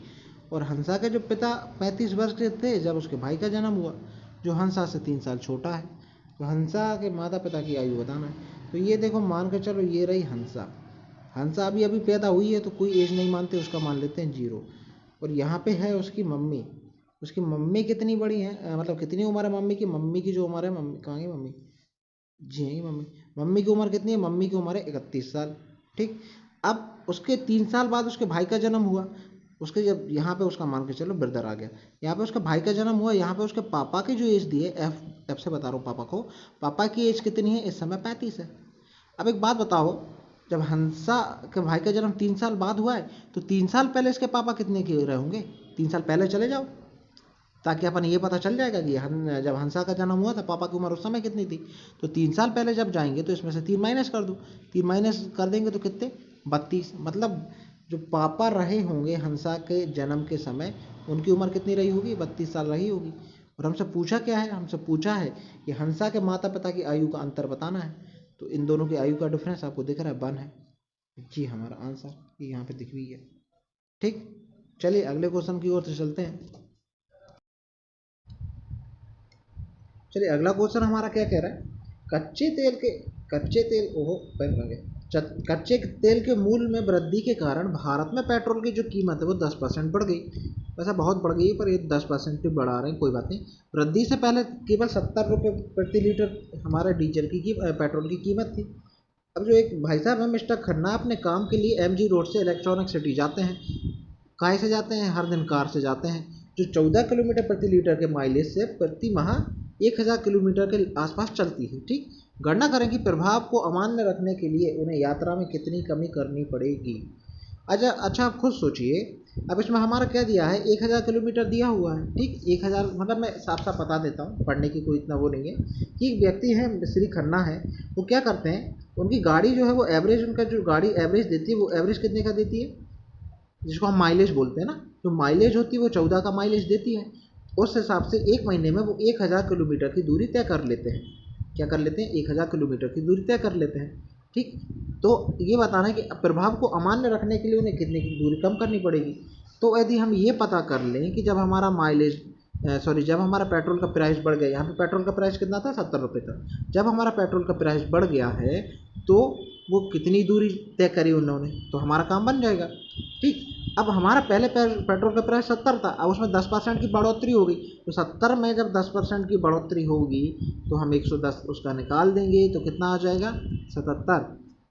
और हंसा के जो पिता 35 वर्ष के थे जब उसके भाई का जन्म हुआ, जो हंसा से 3 साल छोटा है। तो हंसा के माता पिता की आयु बताना है। तो ये देखो मान के चलो ये रही हंसा, हंसा अभी अभी पैदा हुई है तो कोई एज नहीं मानते, उसका मान लेते हैं 0। और यहाँ पे है उसकी मम्मी कितनी बड़ी है, मतलब कितनी उम्र है मम्मी की, मम्मी की जो उम्र है, मम्मी कहाँ गई मम्मी, जी हाँ मम्मी की उम्र कितनी है, मम्मी की उम्र है 31 साल। ठीक, अब उसके 3 साल बाद उसके भाई का जन्म हुआ, उसके जब यहाँ पे उसका मान के चलो ब्रदर आ गया, यहाँ पे उसका भाई का जन्म हुआ, यहाँ पे उसके पापा की जो एज दी है, एफ से बता रहा हूँ पापा को, पापा की एज कितनी है इस समय 35 है। अब एक बात बताओ, जब हंसा के भाई का जन्म 3 साल बाद हुआ है तो 3 साल पहले इसके पापा कितने के रहे होंगे, 3 साल पहले चले जाओ, ताकि अपन ये पता चल जाएगा कि जब हंसा का जन्म हुआ था पापा की उम्र उस समय कितनी थी। तो 3 साल पहले जब जाएंगे तो इसमें से 3 माइनस कर दो, 3 माइनस कर देंगे तो कितने 32। मतलब जो पापा रहे होंगे हंसा के जन्म के समय, उनकी उम्र कितनी रही होगी, 32 साल रही होगी। और हमसे पूछा क्या है, हमसे पूछा है कि हंसा के माता पिता की आयु का अंतर बताना है। तो इन दोनों की आयु का डिफरेंस आपको दिख रहा है 1 है। जी हमारा आंसर ये यहाँ पे दिख भी है। ठीक, चलिए अगले क्वेश्चन की ओर से चलते हैं। चलिए अगला क्वेश्चन हमारा क्या कह रहा है, कच्चे तेल ओहो पेन बन गए, कच्चे तेल के मूल्य में वृद्धि के कारण भारत में पेट्रोल की जो कीमत है वो 10% बढ़ गई। वैसा बहुत बढ़ गई है पर ये 10% भी बढ़ा रहे हैं, कोई बात नहीं। वृद्धि से पहले केवल 70 रुपये प्रति लीटर हमारे डीजल की पेट्रोल की कीमत थी। अब जो एक भाई साहब हैं मिस्टर खन्ना अपने काम के लिए MG रोड से इलेक्ट्रॉनिक सिटी जाते हैं। काहे से जाते हैं, हर दिन कार से जाते हैं, जो 14 किलोमीटर प्रति लीटर के माइलेज से प्रति माह 1,000 किलोमीटर के आसपास चलती है। ठीक, गणना करें कि प्रभाव को अमान्य रखने के लिए उन्हें यात्रा में कितनी कमी करनी पड़ेगी। अच्छा आप खुद सोचिए, अब इसमें हमारा क्या दिया है, 1,000 किलोमीटर दिया हुआ है। ठीक, 1,000 मतलब मैं साफ साफ बता देता हूँ, पढ़ने की कोई इतना वो नहीं है, कि एक व्यक्ति है श्री खन्ना है, वो क्या करते हैं, उनकी गाड़ी जो है वो एवरेज, उनका जो गाड़ी एवरेज देती है वो एवरेज कितने का देती है, जिसको हम माइलेज बोलते हैं ना, जो माइलेज होती है वो 14 का माइलेज देती है। उस हिसाब से एक महीने में वो 1,000 किलोमीटर की दूरी तय कर लेते हैं। क्या कर लेते हैं, 1,000 किलोमीटर की दूरी तय कर लेते हैं। ठीक, तो ये बताना है कि प्रभाव को अमान्य रखने के लिए उन्हें कितनी की दूरी कम करनी पड़ेगी। तो यदि हम ये पता कर लें कि जब हमारा माइलेज जब हमारा पेट्रोल का प्राइस बढ़ गया, यहाँ पे पेट्रोल का प्राइस कितना था, 70 रुपये था, जब हमारा पेट्रोल का प्राइस बढ़ गया है तो वो कितनी दूरी तय करी उन्होंने, तो हमारा काम बन जाएगा। ठीक, अब हमारा पहले पेट्रोल का प्राइस 70 था, अब उसमें 10% की बढ़ोतरी होगी, तो 70 में जब 10% की बढ़ोतरी होगी तो हम 110 उसका निकाल देंगे तो कितना आ जाएगा 77।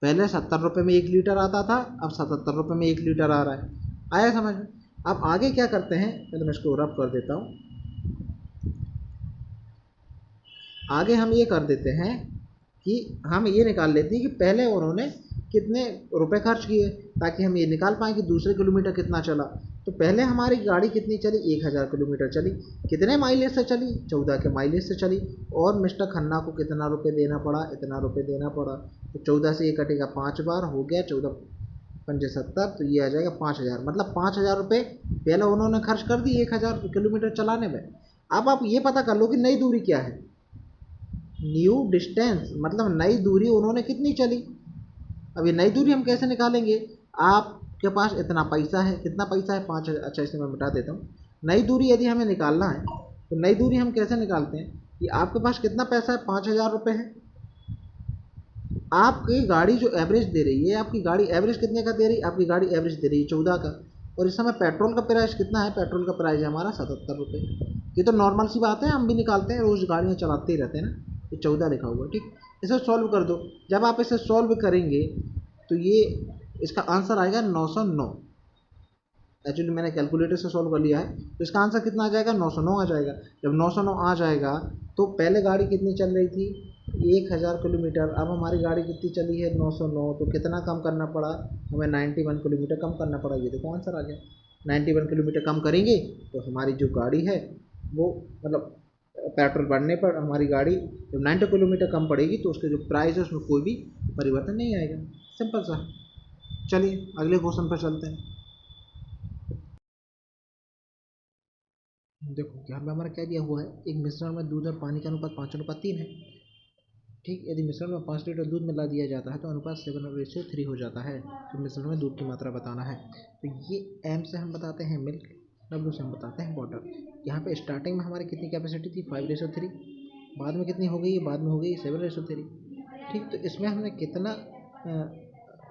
पहले 70 रुपये में 1 लीटर आता था, अब 77 रुपये में 1 लीटर आ रहा है। आया समझ में। अब आगे क्या करते हैं, पहले मैं इसको रब कर देता हूँ। आगे हम ये कर देते हैं कि हम ये निकाल लेते हैं कि पहले उन्होंने कितने रुपए खर्च किए, ताकि हम ये निकाल पाएँ कि दूसरे किलोमीटर कितना चला। तो पहले हमारी गाड़ी कितनी चली, 1000 किलोमीटर चली। कितने माइलेज से चली, 14 के माइलेज से चली। और मिस्टर खन्ना को कितना रुपये देना पड़ा, इतना रुपये देना पड़ा। तो 14 से ये कटेगा 5 बार, हो गया 14 पंजे 70, तो ये आ जाएगा 5000। मतलब 5000 रुपये पहले उन्होंने खर्च कर दिए 1000 किलोमीटर चलाने में। अब आप ये पता कर लो कि नई दूरी क्या है। न्यू डिस्टेंस मतलब नई दूरी उन्होंने कितनी चली। अब ये नई दूरी हम कैसे निकालेंगे, आपके पास इतना पैसा है, कितना पैसा है 5000। अच्छा इसे मैं मिटा देता हूँ। नई दूरी यदि हमें निकालना है तो नई दूरी हम कैसे निकालते हैं कि आपके पास कितना पैसा है, 5000 रुपये है। आपकी गाड़ी जो एवरेज दे रही है, आपकी गाड़ी एवरेज कितने का दे रही है, आपकी गाड़ी एवरेज दे रही है 14 का। और इस समय पेट्रोल का प्राइस कितना है, पेट्रोल का प्राइस है हमारा 77 रुपये। ये तो नॉर्मल सी बात है, हम भी निकालते हैं, रोज़ गाड़ियाँ चलाते ही रहते हैं ना। ये 14 लिखा हुआ है, ठीक। इसे सॉल्व कर दो। जब आप इसे सॉल्व करेंगे तो ये इसका आंसर आएगा 909। एक्चुअली मैंने कैलकुलेटर से सॉल्व कर लिया है, तो इसका आंसर कितना आ जाएगा, 909 आ जाएगा। जब 909 आ जाएगा तो पहले गाड़ी कितनी चल रही थी, 1000 किलोमीटर। अब हमारी गाड़ी कितनी चली है, 909। तो कितना कम करना पड़ा हमें, 91 किलोमीटर कम करना पड़ा। ये देखो आंसर आ गया। 91 किलोमीटर कम करेंगे तो हमारी जो गाड़ी है वो, मतलब पेट्रोल बढ़ने पर हमारी गाड़ी जब 90 किलोमीटर कम पड़ेगी तो उसके जो प्राइस है उसमें कोई भी परिवर्तन नहीं आएगा। सिंपल सा। चलिए अगले क्वेश्चन पर चलते हैं। देखो यहाँ पे हमारा क्या दिया हुआ है, एक मिश्रण में दूध और पानी का अनुपात 5:3 है। ठीक, यदि मिश्रण में 5 लीटर दूध मिला दिया जाता है तो अनुपात 7:3 हो जाता है। तो मिश्रण में दूध की मात्रा बताना है। तो ये एम से हम बताते हैं मिल्क, डब्ल्यू से हम बताते हैं वाटर। यहाँ पे स्टार्टिंग में हमारी कितनी कैपेसिटी थी, 5:3। बाद में कितनी हो गई, बाद में हो गई 7:3। ठीक, तो इसमें हमने कितना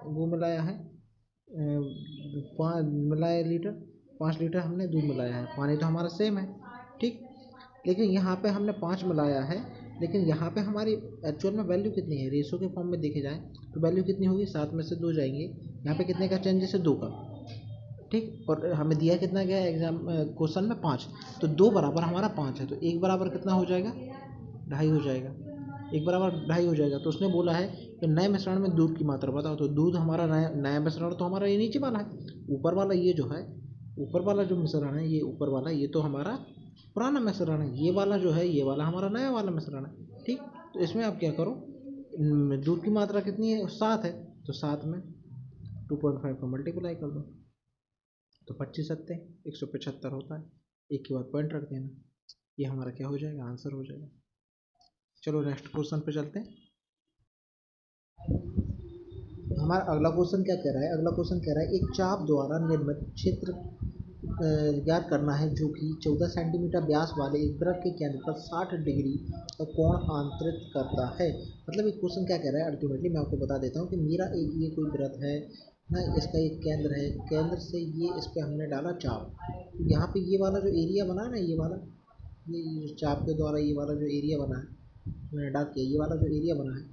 वो मिलाया है, मिलाया लीटर, 5 लीटर हमने दूध मिलाया है। पानी तो हमारा सेम है, ठीक। लेकिन यहाँ पे हमने 5 मिलाया है, लेकिन यहाँ पे हमारी एक्चुअल में वैल्यू कितनी है, रेशो के फॉर्म में देखे जाए तो वैल्यू कितनी होगी, 7 में से 2 जाएंगे। यहाँ पे कितने का चेंजेस है, 2 का। ठीक, और हमें दिया कितना गया एग्जाम क्वेश्चन में 5। तो 2 बराबर हमारा 5 है, तो 1 बराबर कितना हो जाएगा, 2.5 हो जाएगा। 1 बराबर 2.5 हो जाएगा। तो उसने बोला है कि नए मिश्रण में दूध की मात्रा बताओ। तो दूध हमारा नया नया मिश्रण तो हमारा ये नीचे वाला है। ऊपर वाला ये जो है, ऊपर वाला जो मिश्रण है, ये ऊपर वाला ये तो हमारा पुराना मिश्रण है। ये वाला जो है, ये वाला हमारा नया वाला मिश्रण है। ठीक, तो इसमें आप क्या करो, दूध की मात्रा कितनी है, 7 है। तो 7 में 2.5 का मल्टीप्लाई कर दो तो 25 सत्ते 175 होता है। एक के बाद पॉइंट रख देना, ये हमारा क्या हो जाएगा, आंसर हो जाएगा। चलो नेक्स्ट क्वेश्चन पे चलते हैं। हमारा अगला क्वेश्चन क्या कह रहा है, अगला क्वेश्चन कह रहा है एक चाप द्वारा निर्मित क्षेत्र ज्ञात करना है जो कि 14 सेंटीमीटर व्यास वाले एक वृत्त के केंद्र पर 60 डिग्री का कोण आंतरित करता है। मतलब ये क्वेश्चन क्या कह रहा है, अल्टीमेटली मैं आपको बता देता हूँ कि मेरा एक ये कोई वृत्त है ना, इसका एक केंद्र है, केंद्र से ये इस पर हमने डाला चाप। यहाँ पे ये वाला जो एरिया बना है ना, ये वाला, ये चाप के द्वारा ये वाला जो एरिया बना है, मैंने डाल किया, ये वाला जो एरिया बना है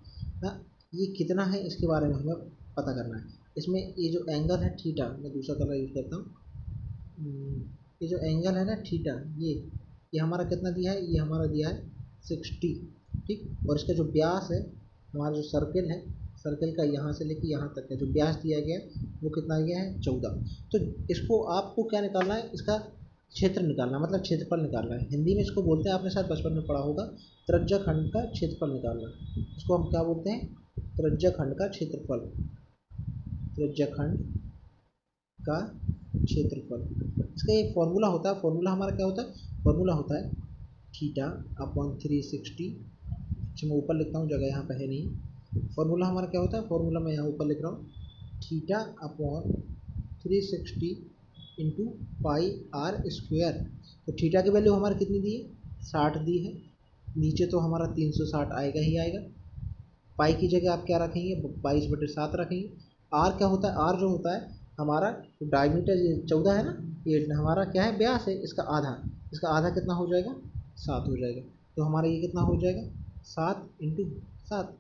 ना, ये कितना है इसके बारे में हमें पता करना है। इसमें ये जो एंगल है थीटा, मैं दूसरा कलर यूज़ करता हूँ। ये जो एंगल है ना थीटा, ये हमारा कितना दिया है, ये हमारा दिया है 60। ठीक, और इसका जो व्यास है, हमारा जो सर्किल है, सर्किल का यहाँ से लेके यहाँ तक का जो व्यास दिया गया है वो कितना गया है, 14। तो इसको आपको क्या निकालना है, इसका क्षेत्र निकालना, मतलब क्षेत्रफल निकालना है। हिंदी में इसको बोलते हैं, आपने शायद बचपन में पढ़ा होगा, त्रिज्याखंड का क्षेत्रफल निकालना। इसको हम क्या बोलते हैं, त्रिज्याखंड का क्षेत्रफल, त्रिज्याखंड का क्षेत्रफल। इसका एक फॉर्मूला होता है, फॉर्मूला हमारा क्या होता है, फॉर्मूला होता है थीटा अपॉन 360। अच्छा मैं ऊपर लिखता हूँ, जगह यहाँ पे है नहीं। फॉर्मूला हमारा क्या होता है, फॉर्मूला मैं यहाँ ऊपर लिख रहा हूँ, theta upon 360 into pi R square. तो थीटा की वैल्यू हमारी कितनी दी है, 60 दी है। नीचे तो हमारा 360 आएगा ही आएगा। पाई की जगह आप क्या रखेंगे, 22/7 रखेंगे। आर क्या होता है, आर जो होता है हमारा डायमीटर, ये 14 है ना, ये हमारा क्या है, व्यास है, इसका आधा। इसका आधा कितना हो जाएगा, 7 हो जाएगा। तो हमारा ये कितना हो जाएगा, 7 × 7।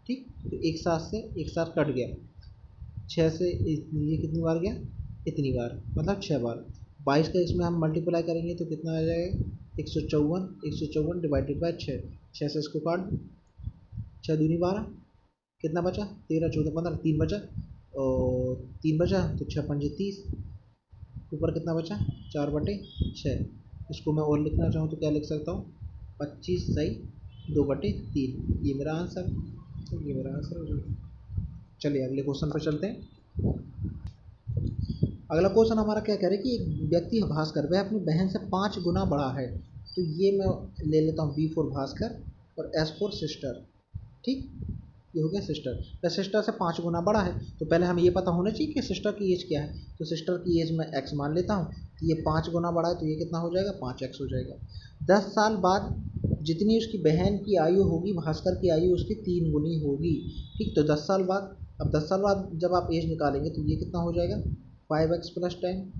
ठीक, तो एक 7 से एक 7 कट गया, 6 से ये कितनी बार गया, इतनी बार, मतलब 6 बार। 22 का इसमें हम मल्टीप्लाई करेंगे तो कितना आ जाएगा 154 डिवाइडेड बाय 6, 6 से इसको काट दो, 6 दूनी 12, कितना बचा 13 14 15, 3 बचा, और 3 बचा तो 6 पंजे 30, ऊपर कितना बचा 4/6। इसको मैं और लिखना चाहूँ तो क्या लिख सकता हूँ 25 सही 2/3, ये मेरा आंसर, ये मेरा आंसर हो जाएगा। चलिए अगले क्वेश्चन पर चलते हैं। अगला क्वेश्चन हमारा क्या कह रहा है कि एक व्यक्ति भास्कर वह अपनी बहन से 5 गुना बड़ा है, तो ये मैं ले लेता हूँ B फॉर भास्कर और S फॉर सिस्टर। ठीक, ये हो गया सिस्टर, तो सिस्टर से 5 गुना बड़ा है, तो पहले हमें ये पता होना चाहिए कि सिस्टर की एज क्या है, तो सिस्टर की एज मैं x मान लेता हूँ, तो ये 5 गुना बड़ा है तो ये कितना हो जाएगा 5x हो जाएगा। 10 साल बाद जितनी उसकी बहन की आयु होगी भास्कर की आयु उसकी 3 गुनी होगी। ठीक, तो 10 साल बाद, अब 10 साल बाद जब आप एज निकालेंगे तो ये कितना हो जाएगा 5x + 10,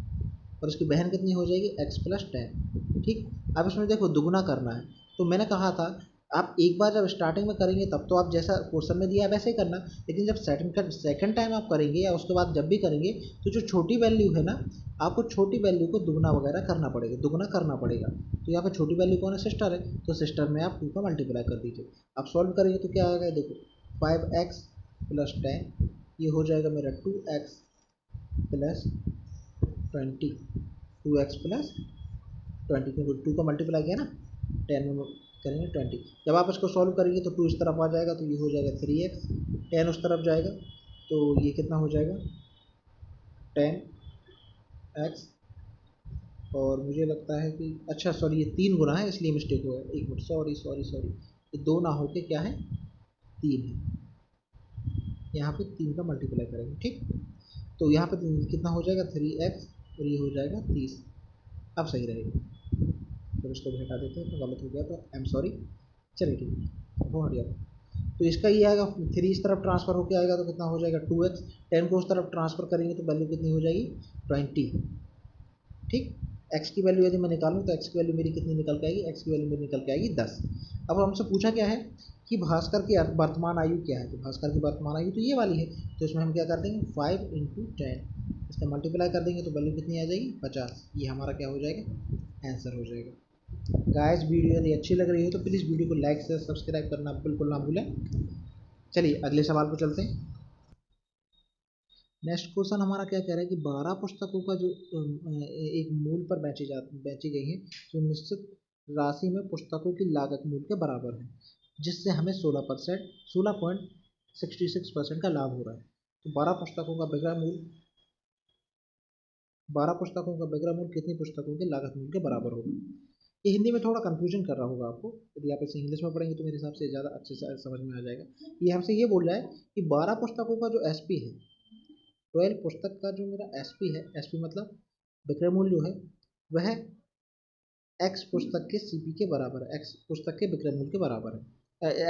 और उसकी बहन कितनी हो जाएगी x + 10। ठीक, अब इसमें देखो दुगुना करना है, तो मैंने कहा था आप एक बार जब स्टार्टिंग में करेंगे तब तो आप जैसा क्वेश्चन में दिया वैसे ही करना, लेकिन जब सेकंड टाइम आप करेंगे या उसके बाद जब भी करेंगे तो जो छोटी वैल्यू है ना, आपको छोटी वैल्यू को दुगना वगैरह करना पड़ेगा, दुगना करना पड़ेगा। तो यहाँ पे छोटी वैल्यू कौन है सिस्टर है, तो सिस्टर में आप 2 का मल्टीप्लाई कर दीजिए। आप सॉल्व करेंगे तो क्या आएगा देखो 5x + 10, ये हो जाएगा मेरा 2x + 20, 2x + 20, क्योंकि 2 का मल्टीप्लाई किया ना 10 में करेंगे 20। जब आप इसको सॉल्व करेंगे तो 2 इस तरफ आ जाएगा तो ये हो जाएगा 3x, 10 उस तरफ जाएगा तो ये कितना हो जाएगा 10x, और मुझे लगता है कि अच्छा सॉरी ये 3 गुना है इसलिए मिस्टेक हुआ है, एक मिनट, सॉरी सॉरी सॉरी, ये 2 ना होके क्या है 3 है, यहाँ पे 3 का मल्टीप्लाई करेंगे। ठीक, तो यहाँ पे कितना हो जाएगा 3x और ये हो जाएगा 30, अब सही रहेगा। फिर उसको भी हटा देते हैं, तो गलत हो गया तो आई एम सॉरी। चलिए ठीक है, वो हट गया, तो इसका ये आएगा 3 इस तरफ ट्रांसफर होकर आएगा तो कितना हो जाएगा 2x, 10 को उस तरफ ट्रांसफर करेंगे तो वैल्यू कितनी हो जाएगी 20। ठीक, x की वैल्यू यदि मैं निकालूँ तो x की वैल्यू मेरी कितनी निकल के आएगी, x की वैल्यू मेरी निकल के आएगी 10। अब हमसे पूछा क्या है कि भास्कर की वर्तमान आयु क्या है, तो भास्कर की वर्तमान आयु तो ये वाली है, तो इसमें हम क्या कर देंगे 5 × 10, इसका मल्टीप्लाई कर देंगे तो वैल्यू कितनी आ जाएगी 50, ये हमारा क्या हो जाएगा आंसर हो जाएगा। गाइस वीडियो यदि अच्छी लग रही हो तो प्लीज़ वीडियो को लाइक से सब्सक्राइब करना बिल्कुल ना भूलें। चलिए अगले सवाल पर चलते हैं। नेक्स्ट क्वेश्चन हमारा क्या कह रहा है कि 12 पुस्तकों का जो एक मूल पर बेची गई है जो निश्चित राशि में पुस्तकों की लागत मूल के बराबर है, जिससे हमें 16.66% का लाभ हो रहा है। तो 12 पुस्तकों का विक्रय मूल, 12 पुस्तकों का विक्रय मूल कितनी पुस्तकों के लागत मूल के बराबर होगा। ये हिंदी में थोड़ा कंफ्यूजन कर रहा होगा आपको, यदि आप इसे इंग्लिश में पढ़ेंगे तो मेरे हिसाब से ज़्यादा अच्छे से समझ में आ जाएगा। ये हमसे ये बोल रहा है कि 12 पुस्तकों का जो एसपी है, 12 पुस्तक का जो मेरा एसपी है, एसपी मतलब विक्रय मूल्य जो है वह एक्स पुस्तक के सीपी के बराबर है, एक्स पुस्तक के विक्रय मूल्य के बराबर है,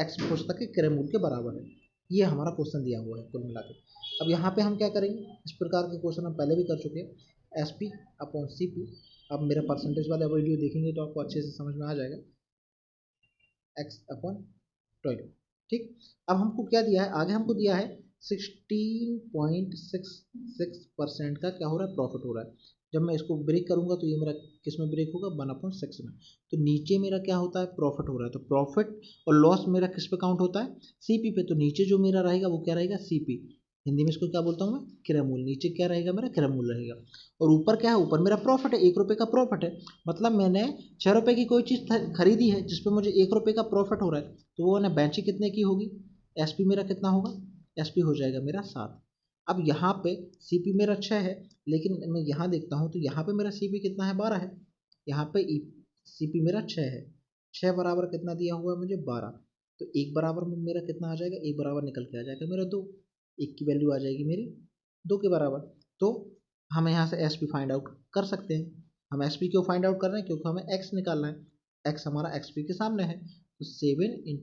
एक्स पुस्तक के क्रय मूल्य के बराबर है। ये हमारा क्वेश्चन दिया हुआ है कुल मिला के। अब यहाँ पे हम क्या करेंगे, इस प्रकार के क्वेश्चन हम पहले भी कर चुके हैं, S P upon C P. अब मेरा परसेंटेज वाला वीडियो देखेंगे तो आपको अच्छे से समझ में आ जाएगा, x/12। ठीक, अब हमको क्या दिया है, आगे हमको दिया है 16.66% का क्या हो रहा है प्रॉफिट हो रहा है। जब मैं इसको ब्रेक करूंगा तो ये मेरा किस में ब्रेक होगा 1/6 में, तो नीचे मेरा क्या होता है प्रॉफिट हो रहा है, तो प्रॉफिट और लॉस मेरा किस पे काउंट होता है सीपी पे, तो नीचे जो मेरा रहेगा वो क्या रहेगा सीपी, हिंदी में इसको क्या बोलता हूँ मैं क्रय मूल्य, नीचे क्या रहेगा मेरा क्रय मूल्य रहेगा, और ऊपर क्या है ऊपर मेरा प्रॉफिट है, 1 रुपये का प्रॉफिट है, मतलब मैंने 6 रुपये की कोई चीज़ खरीदी है जिसपे मुझे 1 रुपये का प्रॉफिट हो रहा है, तो वो मैंने बेची कितने की होगी, एसपी मेरा कितना होगा, एसपी हो जाएगा मेरा 7। अब यहाँ पे सीपी मेरा 6 है, लेकिन मैं यहाँ देखता हूँ तो यहाँ पे मेरा सीपी कितना है 12 है, यहाँ पे सीपी मेरा 6 है, 6 बराबर कितना दिया हुआ है मुझे 12, तो 1 बराबर में मेरा कितना आ जाएगा, 1 बराबर निकल के आ जाएगा मेरा 2, 1 की वैल्यू आ जाएगी मेरी 2 के बराबर। तो हम यहाँ से एस पी फाइंड आउट कर सकते हैं। हम एस पी क्यों फाइंड आउट कर रहे हैं, क्योंकि हमें एक्स निकालना है, एक्स हमारा एक्स पी के सामने है, तो 7 ×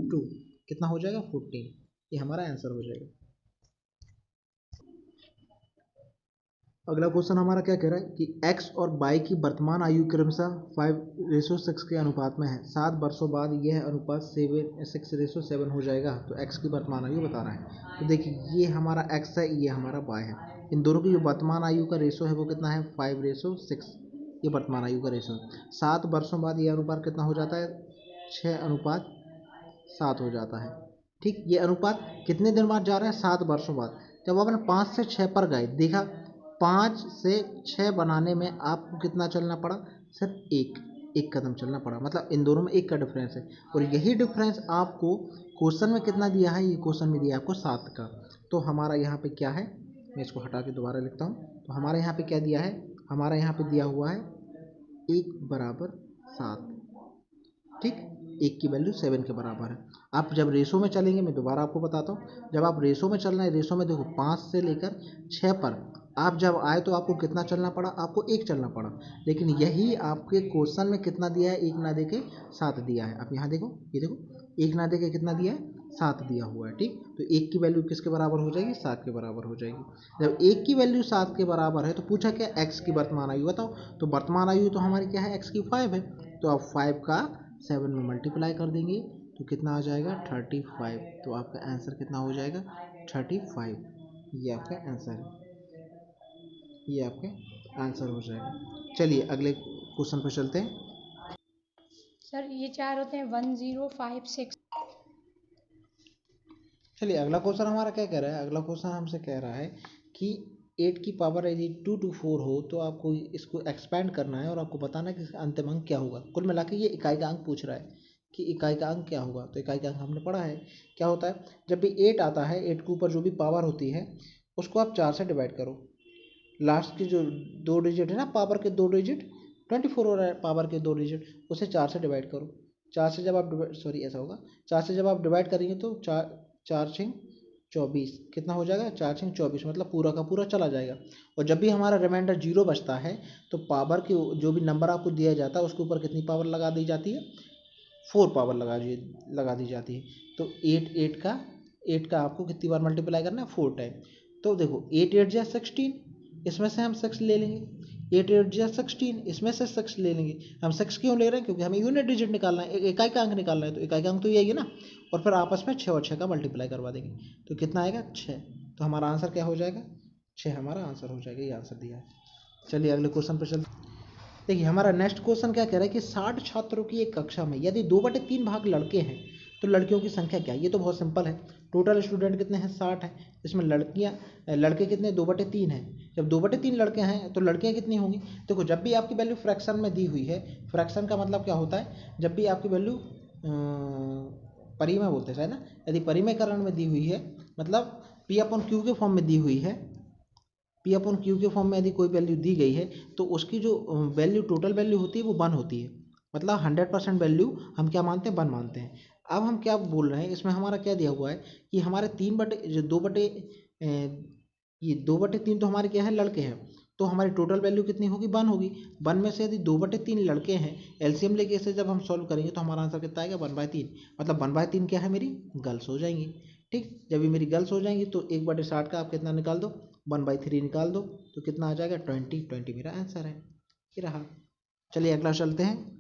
2 कितना हो जाएगा 14, ये हमारा आंसर हो जाएगा। अगला क्वेश्चन हमारा क्या कह रहा है कि x और y की वर्तमान आयु क्रमशः 5:6 के अनुपात में है, 7 वर्षों बाद यह अनुपात 6:7 हो जाएगा, तो x की वर्तमान आयु बता रहा है। तो देखिए ये हमारा x है, ये हमारा y है, इन दोनों की जो वर्तमान आयु का रेशो है वो कितना है 5:6। ये वर्तमान आयु का रेशो है। 7 वर्षों बाद ये अनुपात कितना हो जाता है 6:7 हो जाता है। ठीक, ये अनुपात कितने दिन बाद जा रहा है 7 वर्षों बाद। जब अपन 5 से 6 पर गए, देखा 5 से 6 बनाने में आपको कितना चलना पड़ा, सिर्फ एक कदम चलना पड़ा। मतलब इन दोनों में एक का डिफरेंस है, और यही डिफरेंस आपको क्वेश्चन में कितना दिया है, ये क्वेश्चन में दिया है आपको 7 का। तो हमारा यहाँ पे क्या है, मैं इसको हटा के दोबारा लिखता हूँ। तो हमारे यहाँ पे क्या दिया है, हमारा यहाँ पे दिया हुआ है 1:7। ठीक, 1 की वैल्यू 7 के बराबर है। आप जब रेशो में चलेंगे, मैं दोबारा आपको बताता हूँ, जब आप रेशो में चल रहे हैं, रेशो में देखो 5 से लेकर 6 पर आप जब आए तो आपको कितना चलना पड़ा, आपको 1 चलना पड़ा। लेकिन यही आपके क्वेश्चन में कितना दिया है, 1 ना दे के 7 दिया है। आप यहाँ देखो, ये देखो 1 ना दे के कितना दिया है, 7 दिया हुआ है। ठीक, तो 1 की वैल्यू किसके बराबर हो जाएगी, 7 के बराबर हो जाएगी। जब 1 की वैल्यू 7 के बराबर है तो पूछा क्या, x की वर्तमान आयु बताओ। तो वर्तमान आयु तो हमारी क्या है, x की 5 है। तो आप 5 का 7 में मल्टीप्लाई कर देंगे तो कितना आ जाएगा 35। तो आपका आंसर कितना हो जाएगा 35। ये आपका आंसर है, ये आपका आंसर हो जाएगा। चलिए अगले क्वेश्चन पर चलते हैं। सर ये चार होते हैं 1056। चलिए अगला क्वेश्चन हमारा क्या कह रहा है, अगला क्वेश्चन हमसे कह रहा है कि 8 की पावर यदि 2 to 4 हो तो आपको इसको एक्सपेंड करना है और आपको बताना है कि इसका अंतिम अंक क्या होगा। कुल मिला के ये इकाई का अंक पूछ रहा है कि इकाई का अंक क्या होगा। तो इकाई का अंक हमने पढ़ा है क्या होता है, जब भी 8 आता है, 8 के ऊपर जो भी पावर होती है उसको आप 4 से डिवाइड करो। लास्ट की जो 2 डिजिट है ना, पावर के 2 डिजिट, 24 हो रहा है पावर के 2 डिजिट, उसे 4 से डिवाइड करो। 4 से जब आप सॉरी ऐसा होगा, 4 से जब आप डिवाइड करेंगे तो 4×6 = 24 कितना हो जाएगा, 4×6 = 24, मतलब पूरा का पूरा चला जाएगा। और जब भी हमारा रिमाइंडर 0 बचता है तो पावर के जो भी नंबर आपको दिया जाता है उसके ऊपर कितनी पावर लगा दी जाती है, 4 पावर लगा दी जाती है। तो 8 का आपको कितनी बार मल्टीप्लाई करना है, 4 टाइम। तो देखो 8 8 जा 16, इसमें से हम 6 ले लेंगे। 8 8 जा 16, इसमें से 6 ले लेंगे। हम 6 क्यों ले रहे हैं, क्योंकि हमें यूनिट डिजिट निकालना है, इकाई का अंक निकालना है। तो इकाई का अंक तो यही है ना, और फिर आपस में 6 और 6 का मल्टीप्लाई करवा देंगे तो कितना आएगा 6। तो हमारा आंसर क्या हो जाएगा, 6 हमारा आंसर हो जाएगा। ये आंसर दिया है। चलिए अगले क्वेश्चन पर चलते। देखिए हमारा नेक्स्ट क्वेश्चन क्या कह रहा है कि 60 छात्रों की एक कक्षा में यदि 2/3 भाग लड़के हैं तो लड़कियों की संख्या क्या है। ये तो बहुत सिंपल है, टोटल स्टूडेंट कितने हैं 60 हैं, इसमें लड़के कितने 2/3 हैं। जब 2/3 लड़के हैं तो लड़कियां कितनी होंगी। देखो जब भी आपकी वैल्यू फ्रैक्शन में दी हुई है, फ्रैक्शन का मतलब क्या होता है, जब भी आपकी वैल्यू परिमेय बोलते हैं ना, यदि परिमेयकरण में दी हुई है, मतलब P/Q के फॉर्म में दी हुई है, P/Q के फॉर्म में यदि कोई वैल्यू दी गई है तो उसकी जो वैल्यू टोटल वैल्यू होती है वो 1 होती है। मतलब 100% वैल्यू हम क्या मानते हैं, 1 मानते हैं। अब हम क्या बोल रहे हैं, इसमें हमारा क्या दिया हुआ है कि हमारे 3 बटे जो 2 बटे ये 2/3 तो हमारे क्या है, लड़के हैं। तो हमारी टोटल वैल्यू कितनी होगी, 1 होगी। 1 में से यदि 2/3 लड़के हैं, एलसीएम लेके इसे जब हम सॉल्व करेंगे तो हमारा आंसर कितना आएगा 1/3। मतलब 1/3 क्या है, मेरी गर्ल्स हो जाएंगी। ठीक, जब ये मेरी गर्ल्स हो जाएंगी तो 1/60 का आप कितना निकाल दो, 1/3 निकाल दो तो कितना आ जाएगा 20 मेरा आंसर है। ये रहा। चलिए अगला चलते हैं।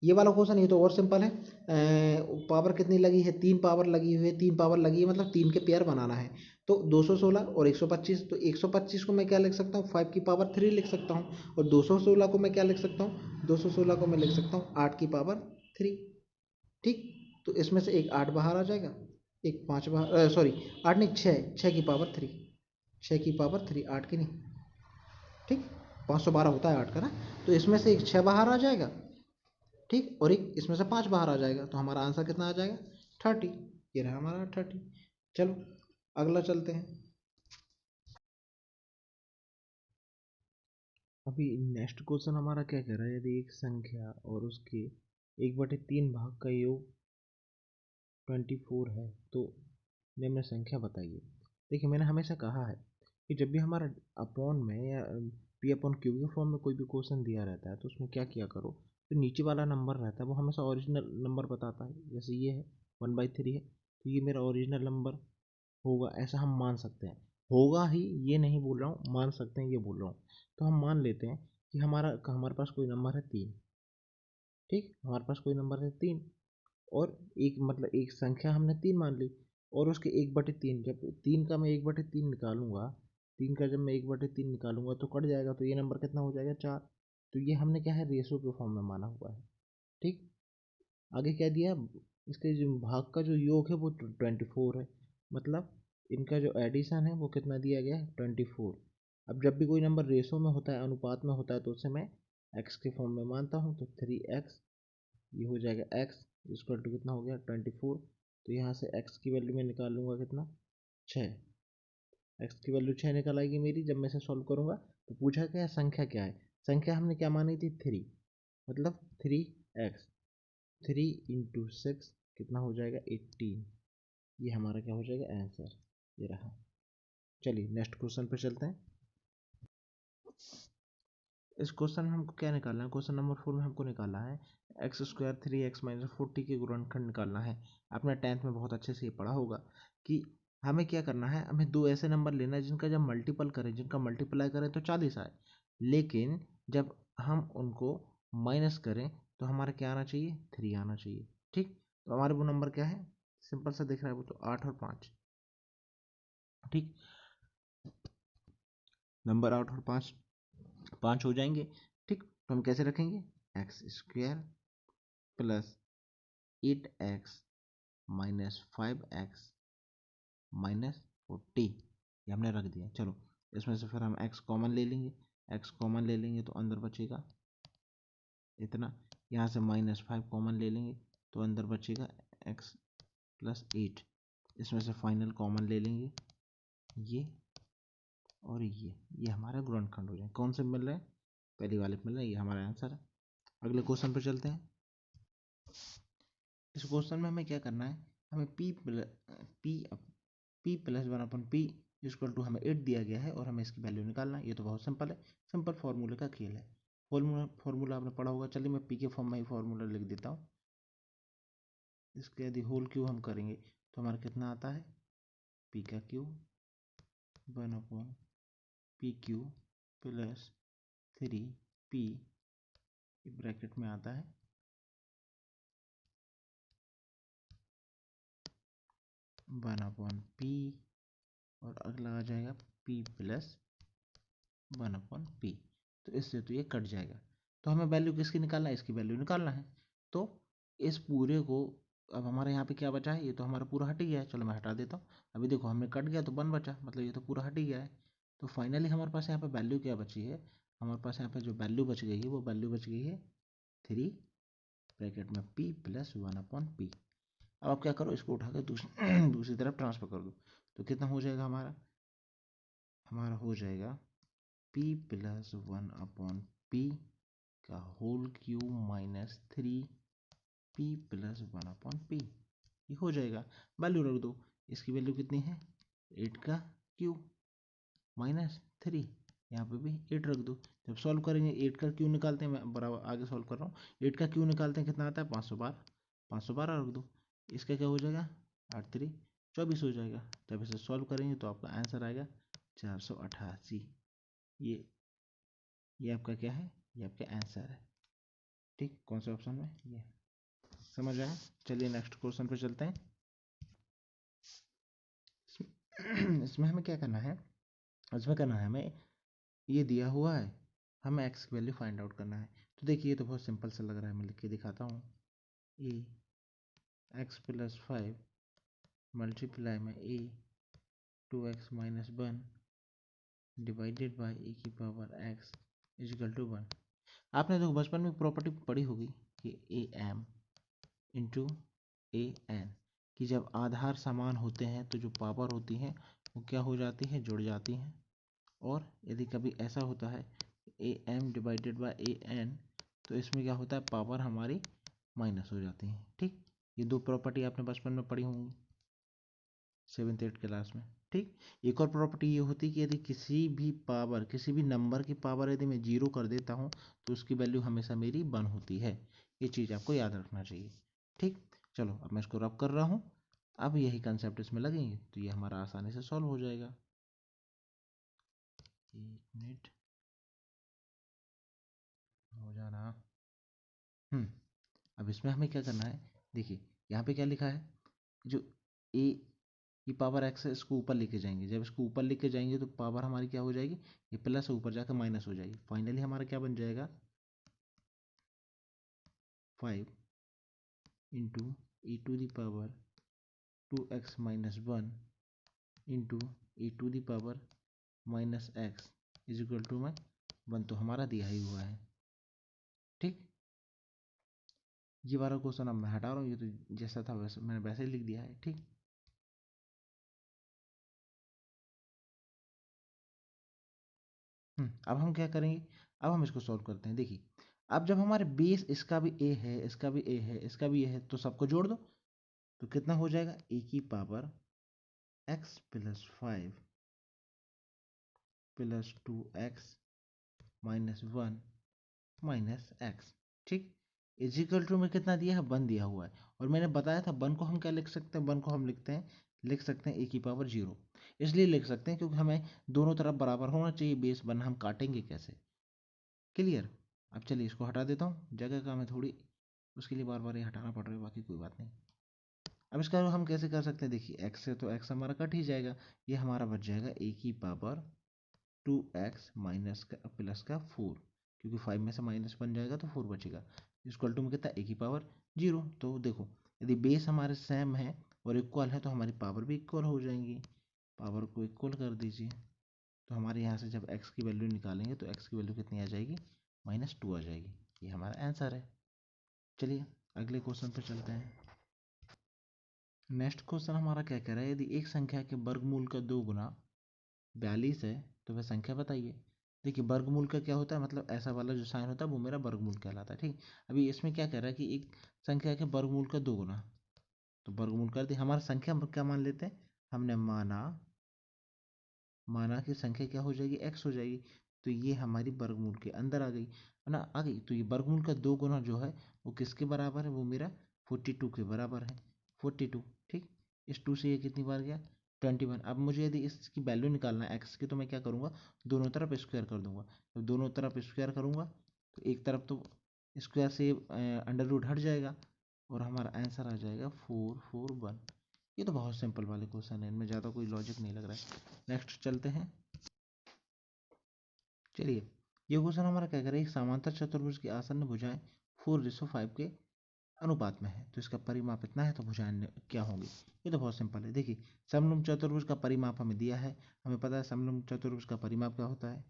ये वाला क्वेश्चन ये तो और सिंपल है। पावर कितनी लगी है, 3 पावर लगी हुई है, 3 पावर लगी है मतलब 3 के पेयर बनाना है। तो 216 और 125, तो 125 को मैं क्या लिख सकता हूँ, 5 की पावर 3 लिख सकता हूँ। और 216 को मैं क्या लिख सकता हूँ, 216 को मैं लिख सकता हूँ 8 की पावर 3। ठीक, तो इसमें से एक 8 बाहर आ जाएगा, एक 5 बाहर, सॉरी 8 नहीं, 6 की पावर 3, 6 की पावर 3, 8 की नहीं। ठीक, 512 होता है 8 का ना। तो इसमें से एक 6 बाहर आ जाएगा, ठीक, और एक इसमें से 5 बाहर आ जाएगा, तो हमारा आंसर कितना आ जाएगा 30। ये रहा हमारा 30। चलो अगला चलते हैं। अभी नेक्स्ट क्वेश्चन हमारा क्या कह रहा है, यदि एक संख्या और उसके 1/3 भाग का योग 24 है तो निम्न संख्या बताइए। देखिए मैंने हमेशा कहा है कि जब भी हमारा अपॉन में या P/Q के फॉर्म में कोई भी क्वेश्चन दिया रहता है तो उसमें क्या किया करो, जो नीचे वाला नंबर रहता है वो हमेशा ओरिजिनल नंबर बताता है। जैसे ये है 1/3 है तो ये मेरा ओरिजिनल नंबर होगा, ऐसा हम मान सकते हैं। होगा ही ये नहीं बोल रहा हूँ, मान सकते हैं ये बोल रहा हूँ। तो हम मान लेते हैं कि हमारे पास कोई नंबर है 3। ठीक, हमारे पास कोई नंबर है 3, और एक मतलब एक संख्या हमने 3 मान ली, और उसके 1/3, जब 3 का मैं 1/3 निकालूंगा, 3 का जब मैं 1/3 निकालूंगा तो कट जाएगा, तो ये नंबर कितना हो जाएगा 4। तो ये हमने क्या है रेशो के फॉर्म में माना हुआ है। ठीक, आगे क्या दिया, इसके जो भाग का जो योग है वो 24 है, मतलब इनका जो एडिशन है वो कितना दिया गया है 24। अब जब भी कोई नंबर रेशो में होता है, अनुपात में होता है, तो उसे मैं एक्स के फॉर्म में मानता हूँ। तो 3x, ये हो जाएगा x इक्वल टू कितना हो गया 24। तो यहाँ से x की वैल्यू मैं निकाल लूँगा कितना 6। x की वैल्यू 6 निकल आएगी मेरी जब मैं इसे सॉल्व करूँगा। तो पूछा क्या है, संख्या क्या है, संख्या हमने क्या मानी थी 3, मतलब 3x, 3 × 6 कितना हो जाएगा 18। ये हमारा क्या हो जाएगा आंसर, ये रहा। चलिए नेक्स्ट क्वेश्चन पे चलते हैं। इस क्वेश्चन में हमको क्या निकालना है, क्वेश्चन नंबर 4 में हमको निकालना है x² 3x - 40 के गुणनखंड निकालना है। आपने 10th में बहुत अच्छे से ये पढ़ा होगा कि हमें क्या करना है, हमें दो ऐसे नंबर लेना है जिनका जब मल्टीपल करें, जिनका मल्टीप्लाई करें तो 40 आए, लेकिन जब हम उनको माइनस करें तो हमारा क्या आना चाहिए 3 आना चाहिए। ठीक, तो हमारे वो नंबर क्या है, सिंपल सा दिख रहा है वो, तो 8 और 5। ठीक, नंबर 8 और 5 हो जाएंगे। ठीक, तो हम कैसे रखेंगे, x² plus 8x minus 5x minus 40, ये हमने रख दिया। चलो इसमें से फिर हम x कॉमन ले लेंगे, x कॉमन ले लेंगे तो अंदर बचेगा इतना, यहाँ से -5 कॉमन ले लेंगे तो अंदर बचेगा x प्लस 8। इसमें से फाइनल कॉमन ले लेंगे ये और ये हमारा गुणनखंड हो जाए। कौन से मिल रहे हैं, पहली वाले मिल रहे हैं, ये हमारा आंसर है। अगले क्वेश्चन पर चलते हैं। इस क्वेश्चन में हमें क्या करना है, हमें P plus 1/p equal to हमें 8 दिया गया है और हमें इसकी वैल्यू निकालना है। ये तो बहुत सिंपल है, सिंपल फार्मूले का खेल है। फार्मूला आपने पढ़ा होगा, चलिए मैं पी के फॉर्म में ही फार्मूला लिख देता हूँ। इसके यदि होल क्यूब हम करेंगे तो हमारा कितना आता है, पी का cube 1/p³ plus 3p bracket में आता है 1/p और अगला आ जाएगा p प्लस 1/p। तो इससे तो ये कट जाएगा, तो हमें वैल्यू किसकी निकालना है, इसकी वैल्यू निकालना है। तो इस पूरे को, अब हमारे यहाँ पे क्या बचा है, ये तो हमारा पूरा हट ही गया है, चलो मैं हटा देता हूँ। अभी देखो हमने कट गया तो 1 बचा, मतलब ये तो पूरा हट ही गया है। तो फाइनली हमारे पास यहाँ पे वैल्यू क्या बची है, हमारे पास यहाँ पे जो वैल्यू बच गई है वो वैल्यू बच गई है 3 ब्रैकेट में p प्लस 1/p। अब आप क्या करो, इसको उठाकर दूसरी तरफ ट्रांसफर कर दो, तो कितना हो जाएगा हमारा, हमारा हो जाएगा p प्लस 1/p का whole cube minus 3p plus 1/p, ये हो जाएगा। वैल्यू रख दो, इसकी वैल्यू कितनी है 8 का क्यूब माइनस 3, यहाँ पे भी 8 रख दो। जब सॉल्व करेंगे 8 का क्यूब निकालते हैं, मैं बराबर आगे सॉल्व कर रहा हूँ, 8 का क्यूब निकालते हैं कितना आता है 512, 512 रख दो। इसका क्या हो जाएगा 8×3 24 हो जाएगा। जब इसे सॉल्व करेंगे तो आपका आंसर आएगा 488। ये आपका क्या है, ये आपका आंसर है। ठीक, कौन सा ऑप्शन में, ये समझ आया। चलिए नेक्स्ट क्वेश्चन पे चलते हैं। इसमें हमें क्या करना है, इसमें करना है हमें, ये दिया हुआ है, हमें x की वैल्यू फाइंड आउट करना है। तो देखिए ये तो बहुत सिंपल सा लग रहा है, मैं लिख के दिखाता हूँ। ए x प्लस 5 मल्टीप्लाई में a 2x - 1 divided by e की पावर x इजिकल टू 1। आपने देखो बचपन में प्रॉपर्टी पढ़ी होगी कि A M into A N, कि जब आधार समान होते हैं तो जो पावर होती हैं वो क्या हो जाती है, जुड़ जाती हैं। और यदि कभी ऐसा होता है A M divided by A N, तो इसमें क्या होता है, पावर हमारी माइनस हो जाती है। ठीक, ये दो प्रॉपर्टी आपने बचपन में पढ़ी होंगी 7th 8th क्लास में। ठीक, एक और प्रॉपर्टी ये होती है कि यदि किसी भी पावर, किसी भी नंबर की पावर यदि मैं 0 कर देता हूँ तो उसकी वैल्यू हमेशा मेरी 1 होती है। ये चीज़ आपको याद रखना चाहिए। ठीक, चलो अब मैं इसको रब कर रहा हूँ, अब यही कंसेप्ट इसमें लगेंगे तो ये हमारा आसानी से सॉल्व हो जाएगा। 1 मिनट हो जाना। अब इसमें हमें क्या करना है, देखिए यहाँ पे क्या लिखा है, जो ए ये पावर एक्स है, इसको ऊपर लेके जाएंगे, जब इसको ऊपर लेके जाएंगे तो पावर हमारी क्या हो जाएगी, ये प्लस है, ऊपर जाकर माइनस हो जाएगी। फाइनली हमारा क्या बन जाएगा, 5 into e to the power 2x minus 1 into e to the power minus x is equal to में 1, तो हमारा दिया ही हुआ है। ठीक, ये वाला क्वेश्चन अब मैं हटा रहा हूँ, ये तो जैसा था वैसे मैंने वैसे ही लिख दिया है। ठीक, अब हम क्या करेंगे, अब हम इसको सॉल्व करते हैं। देखिए, अब जब हमारे बेस इसका भी ए है, इसका भी ए है, इसका भी ए है, तो सबको जोड़ दो, तो कितना हो जाएगा, ए की power x plus 5 plus 2x minus 1 minus x. ठीक, इजिकल टू में कितना दिया है, 1 दिया हुआ है, और मैंने बताया था 1 को हम क्या लिख सकते हैं, 1 को हम लिख सकते हैं ए की पावर 0। इसलिए लिख सकते हैं क्योंकि हमें दोनों तरफ बराबर होना चाहिए, बेस 1 हम काटेंगे कैसे। क्लियर। अब चलिए इसको हटा देता हूँ, जगह का हमें थोड़ी उसके लिए बार बार ये हटाना पड़ रहा है, बाकी कोई बात नहीं। अब इसका हम कैसे कर सकते हैं, देखिए x से तो x हमारा कट ही जाएगा, ये हमारा बच जाएगा ए की पावर 2x माइनस का प्लस का 4, क्योंकि 5 में से माइनस बन जाएगा तो 4 बचेगा, इक्वल टू में कितना, ए की पावर 0। तो देखो, यदि बेस हमारे सेम है और इक्वल है तो हमारी पावर भी इक्वल हो जाएंगी, पावर को इक्वल कर दीजिए, तो हमारे यहाँ से जब x की वैल्यू निकालेंगे तो x की वैल्यू कितनी आ जाएगी, -2 आ जाएगी। ये हमारा आंसर है। चलिए अगले क्वेश्चन पे चलते हैं। नेक्स्ट क्वेश्चन हमारा क्या कह रहा है, यदि एक संख्या के वर्गमूल का 2 गुना 42 है तो वह संख्या बताइए। देखिए, वर्गमूल का क्या होता है, मतलब ऐसा वाला जो साइन होता है वो मेरा वर्गमूल कहलाता है। ठीक, अभी इसमें क्या कह रहा है कि एक संख्या के वर्गमूल का 2 गुना, तो वर्गमूल कर दिया, हमारा संख्या हम क्या मान लेते हैं, हमने माना कि संख्या क्या हो जाएगी, x हो जाएगी, तो ये हमारी वर्गमूल के अंदर आ गई है ना, आ गई। तो ये वर्गमूल का 2 गुना जो है वो किसके बराबर है, वो मेरा 42 के बराबर है, 42। ठीक, इस 2 से ये कितनी बार गया, 21। अब मुझे यदि इसकी वैल्यू निकालना है x की, तो मैं क्या करूँगा, दोनों तरफ स्क्वायर कर दूंगा। तो दोनों तरफ स्क्वायर करूँगा तो एक तरफ तो स्क्वायर से अंडर रूट हट जाएगा और हमारा आंसर आ जाएगा 441। ये तो बहुत सिंपल वाले क्वेश्चन है, इनमें ज़्यादा कोई लॉजिक नहीं लग रहा है। नेक्स्ट चलते हैं। चलिए, ये क्वेश्चन हमारा क्या करें, एक समांतर चतुर्भुज की आसन्न भुजाएं 4:5 के अनुपात में है, तो इसका परिमाप इतना है, तो भुजाएं क्या होंगी। ये तो बहुत सिंपल है। देखिए, समलंब चतुर्भुज का परिमाप हमें दिया है, हमें पता है समलंब चतुर्भुज का परिमाप क्या होता है,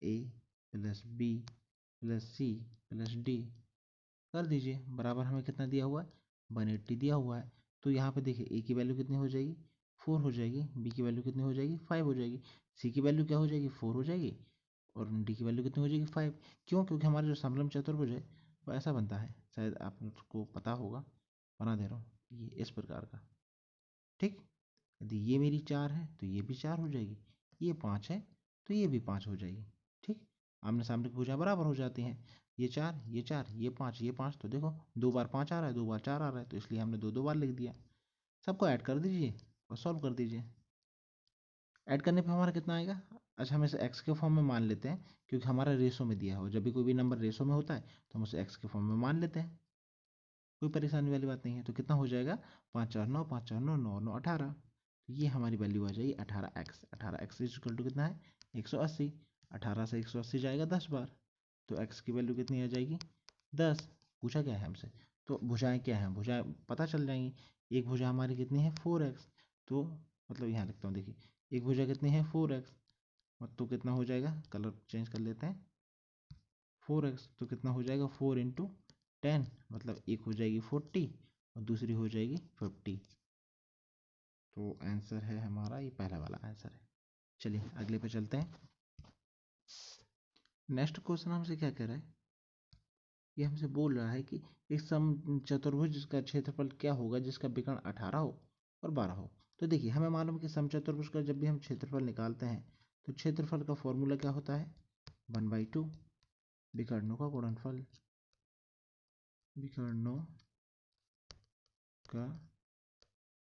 A plus B plus C plus D, कर दीजिए, बराबर हमें कितना दिया हुआ है, 180 दिया हुआ है। तो यहाँ पे देखिए, ए की वैल्यू कितनी हो जाएगी, 4 हो जाएगी, बी की वैल्यू कितनी हो जाएगी, 5 हो जाएगी, सी की वैल्यू क्या हो जाएगी, 4 हो जाएगी, और डी की वैल्यू कितनी हो जाएगी, 5। क्यों, क्योंकि हमारा जो समलंब चतुर्भुज है वो ऐसा बनता है, शायद आपको पता होगा, बना दे रहा हूँ, ये इस प्रकार का। ठीक, यदि ये मेरी 4 है तो ये भी 4 हो जाएगी, ये 5 है तो ये भी 5 हो जाएगी। ठीक, आमने सामने की भुजा बराबर हो जाती हैं, ये 4 ये 4 ये 5 ये 5, तो देखो 2 बार 5 आ रहा है, 2 बार 4 आ रहा है, तो इसलिए हमने 2 2 बार लिख दिया। सबको ऐड कर दीजिए और सॉल्व कर दीजिए। ऐड करने पे हमारा कितना आएगा, अच्छा हम इसे एक्स के फॉर्म में मान लेते हैं, क्योंकि हमारा रेशो में दिया हो, जब भी कोई भी नंबर रेशो में होता है तो हम उसे एक्स के फॉर्म में मान लेते हैं, कोई परेशानी वाली बात नहीं है। तो कितना हो जाएगा, 5 4 9 5 4 9 9 9 18, तो ये हमारी वैल्यू आ जाएगी 18x। 18x इक्वल टू कितना है, 180। 18 से 180 जाएगा 10 बार, तो x की वैल्यू कितनी आ जाएगी, 10। पूछा क्या है हमसे, तो भुजाएं क्या हैं, भुजाएं पता चल जाएंगी। एक भुजा हमारी कितनी है, 4x, तो मतलब यहाँ लिखता हूँ, देखिए एक भुजा कितनी है, 4x, तो कितना हो जाएगा, कलर चेंज कर लेते हैं, 4x तो कितना हो जाएगा, 4 × 10, मतलब एक हो जाएगी 40 और दूसरी हो जाएगी 50। तो आंसर है हमारा, ये पहला वाला आंसर है। चलिए अगले पे चलते हैं। नेक्स्ट क्वेश्चन हमसे क्या कह रहा है, ये हमसे बोल रहा है कि एक सम चतुर्भुज का क्षेत्रफल क्या होगा जिसका विकर्ण 18 हो और 12 हो। तो देखिए, हमें मालूम है कि समचतुर्भुज का जब भी हम क्षेत्रफल निकालते हैं तो क्षेत्रफल का फॉर्मूला क्या होता है, 1/2 विकर्णों का गुणनफल, विकर्णों का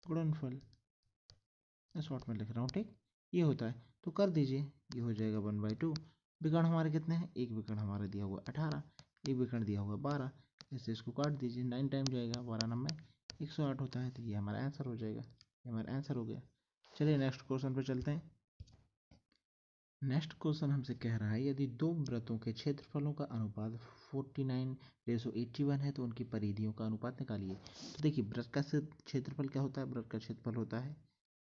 गुणनफल, मैं शॉर्ट में लिख रहा हूँ। ठीक, ये होता है, तो कर दीजिए, ये हो जाएगा 1/2। विकर्ण हमारे कितने हैं, एक विकर्ण हमारा दिया हुआ 18, एक विकर्ण दिया हुआ 12, इससे इसको काट दीजिए, 9 टाइम जाएगा, 12 9 108 होता है, तो ये हमारा आंसर हो जाएगा। ये हमारा आंसर हो गया। चलिए नेक्स्ट क्वेश्चन पे चलते हैं। नेक्स्ट क्वेश्चन हमसे कह रहा है यदि दो वृत्तों के क्षेत्रफलों का अनुपात 49:81 है तो उनकी परिधियों का अनुपात निकालिए। तो देखिए वृत्त का क्षेत्रफल क्या होता है, वृत्त का क्षेत्रफल होता है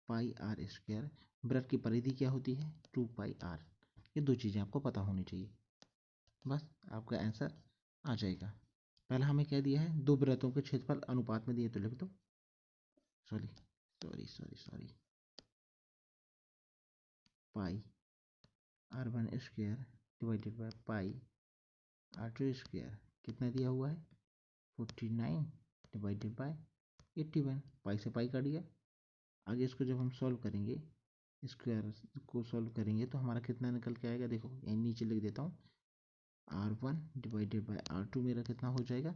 पाई आर स्क्वायर, वृत्त की परिधि क्या होती है 2πr। ये दो चीज़ें आपको पता होनी चाहिए, बस आपका आंसर आ जाएगा। पहला हमें क्या दिया है, दो वृत्तों के क्षेत्रफल अनुपात में दिए, तो लिख दो sorry sorry sorry sorry pi r1 square divided by pi r2 square कितना दिया हुआ है 49 डिवाइडेड बाय 81। पाई से पाई कट गया। आगे इसको जब हम सॉल्व करेंगे, स्क्वायर को सॉल्व करेंगे तो हमारा कितना निकल के आएगा, देखो यहीं नीचे लिख देता हूँ। r1 डिवाइडेड बाय r2 मेरा कितना हो जाएगा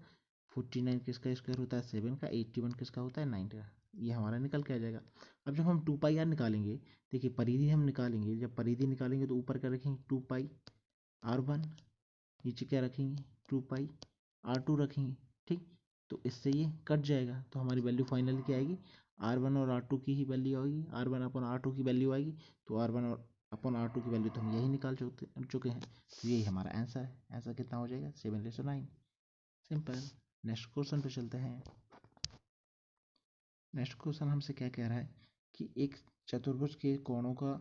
49 किसका स्क्वायर होता है 7 का, 81 किसका होता है 9 का, ये हमारा निकल के आ जाएगा। अब जब हम 2πr निकालेंगे, देखिए परिधि हम निकालेंगे, जब परिधि निकालेंगे तो ऊपर क्या रखेंगे 2πr1, नीचे क्या रखेंगे 2πr2 रखेंगे, ठीक। तो इससे ये कट जाएगा, तो हमारी वैल्यू फाइनल क्या आएगी, r1 और r2 की ही वैल्यू आएगी, r1 अपन r2 की वैल्यू आएगी। तो r1 और अपन r2 की वैल्यू तो हम यही निकाल चुके हैं, तो यही हमारा आंसर है। आंसर कितना हो जाएगा 7:9। सिंपल। नेक्स्ट क्वेश्चन पे चलते हैं। नेक्स्ट क्वेश्चन हमसे क्या कह रहा है कि एक चतुर्भुज के कोणों का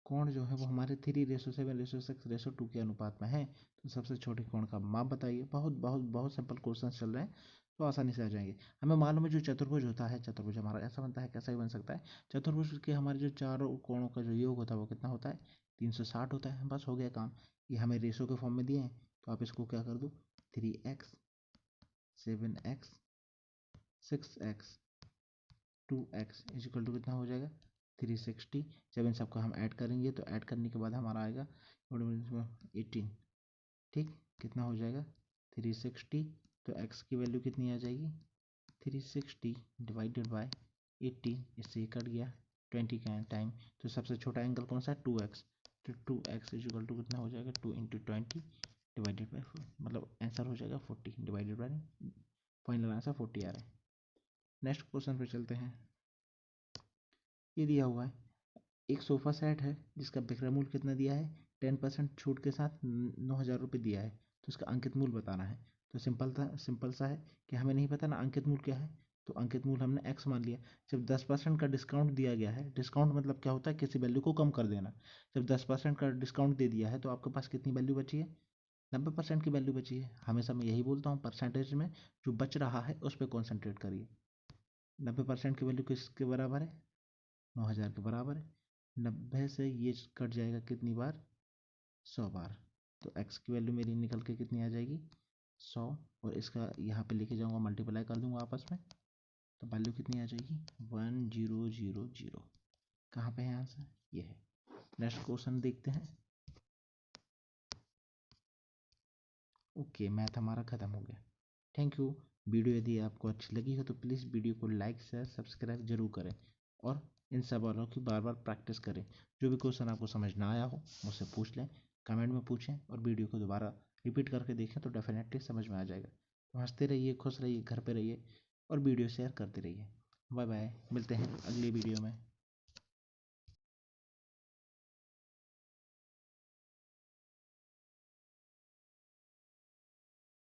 कोण जो है वो हमारे 3:7:6:2 के अनुपात में है, तो सबसे छोटे कोण का माप बताइए। बहुत बहुत बहुत सिंपल क्वेश्चन चल रहे हैं, तो आसानी से आ जाएंगे। हमें मालूम है जो चतुर्भुज होता है, चतुर्भुज हमारा ऐसा बनता है, कैसा भी बन सकता है। चतुर्भुज के हमारे जो चारों कोणों का जो योग होता है वो कितना होता है 360 होता है। बस हो गया काम। ये हमें रेशो के फॉर्म में दिए हैं, तो आप इसको क्या कर दो 3x 7x 6x 2x is equal to कितना हो जाएगा 360। जब इन सबको हम ऐड करेंगे तो ऐड करने के बाद हमारा आएगा 18, ठीक। कितना हो जाएगा 360, तो x की वैल्यू कितनी आ जाएगी 360 डिवाइडेड बाय 18, इससे ये कट गया 20 का टाइम। तो सबसे छोटा एंगल कौन सा है 2x, तो 2x इजिकल टू कितना हो जाएगा 2 × 20 डिवाइडेड बाय 4, मतलब आंसर हो जाएगा 40 डिवाइडेड बाय, फाइनल आंसर 40 आ रहा है। नेक्स्ट क्वेश्चन पे चलते हैं। ये दिया हुआ है एक सोफ़ा सेट है जिसका विक्रय मूल्य कितना दिया है 10% छूट के साथ 9,000 रुपये दिया है, तो इसका अंकित मूल्य बताना है। तो सिंपल सा है कि हमें नहीं पता ना अंकित मूल्य क्या है, तो अंकित मूल्य हमने x मान लिया। जब 10% का डिस्काउंट दिया गया है, डिस्काउंट मतलब क्या होता है किसी वैल्यू को कम कर देना। जब 10% का डिस्काउंट दे दिया है तो आपके पास कितनी वैल्यू बची है 90% की वैल्यू बची है। हमेशा मैं यही बोलता हूँ परसेंटेज में जो बच रहा है उस पर कॉन्सेंट्रेट करिए। 90% की वैल्यू किसके बराबर है 9,000 के बराबर है। 90 से ये कट जाएगा कितनी बार 100 बार, तो x की वैल्यू मेरी निकल के कितनी आ जाएगी 100, और इसका यहाँ पे लेके जाऊँगा मल्टीप्लाई कर दूंगा आपस में, तो वैल्यू कितनी आ जाएगी 1000। कहाँ पे है आंसर, ये है। नेक्स्ट क्वेश्चन देखते हैं। ओके, मैथ हमारा ख़त्म हो गया। Thank you. वीडियो यदि आपको अच्छी लगी हो तो प्लीज़ वीडियो को लाइक शेयर सब्सक्राइब जरूर करें, और इन सवालों की बार बार प्रैक्टिस करें। जो भी क्वेश्चन आपको समझ ना आया हो मुझसे पूछ लें, कमेंट में पूछें, और वीडियो को दोबारा रिपीट करके देखें तो डेफिनेटली समझ में आ जाएगा। तो हंसते रहिए, खुश रहिए, घर पे रहिए, और वीडियो शेयर करते रहिए। बाय बाय, मिलते हैं अगली वीडियो में।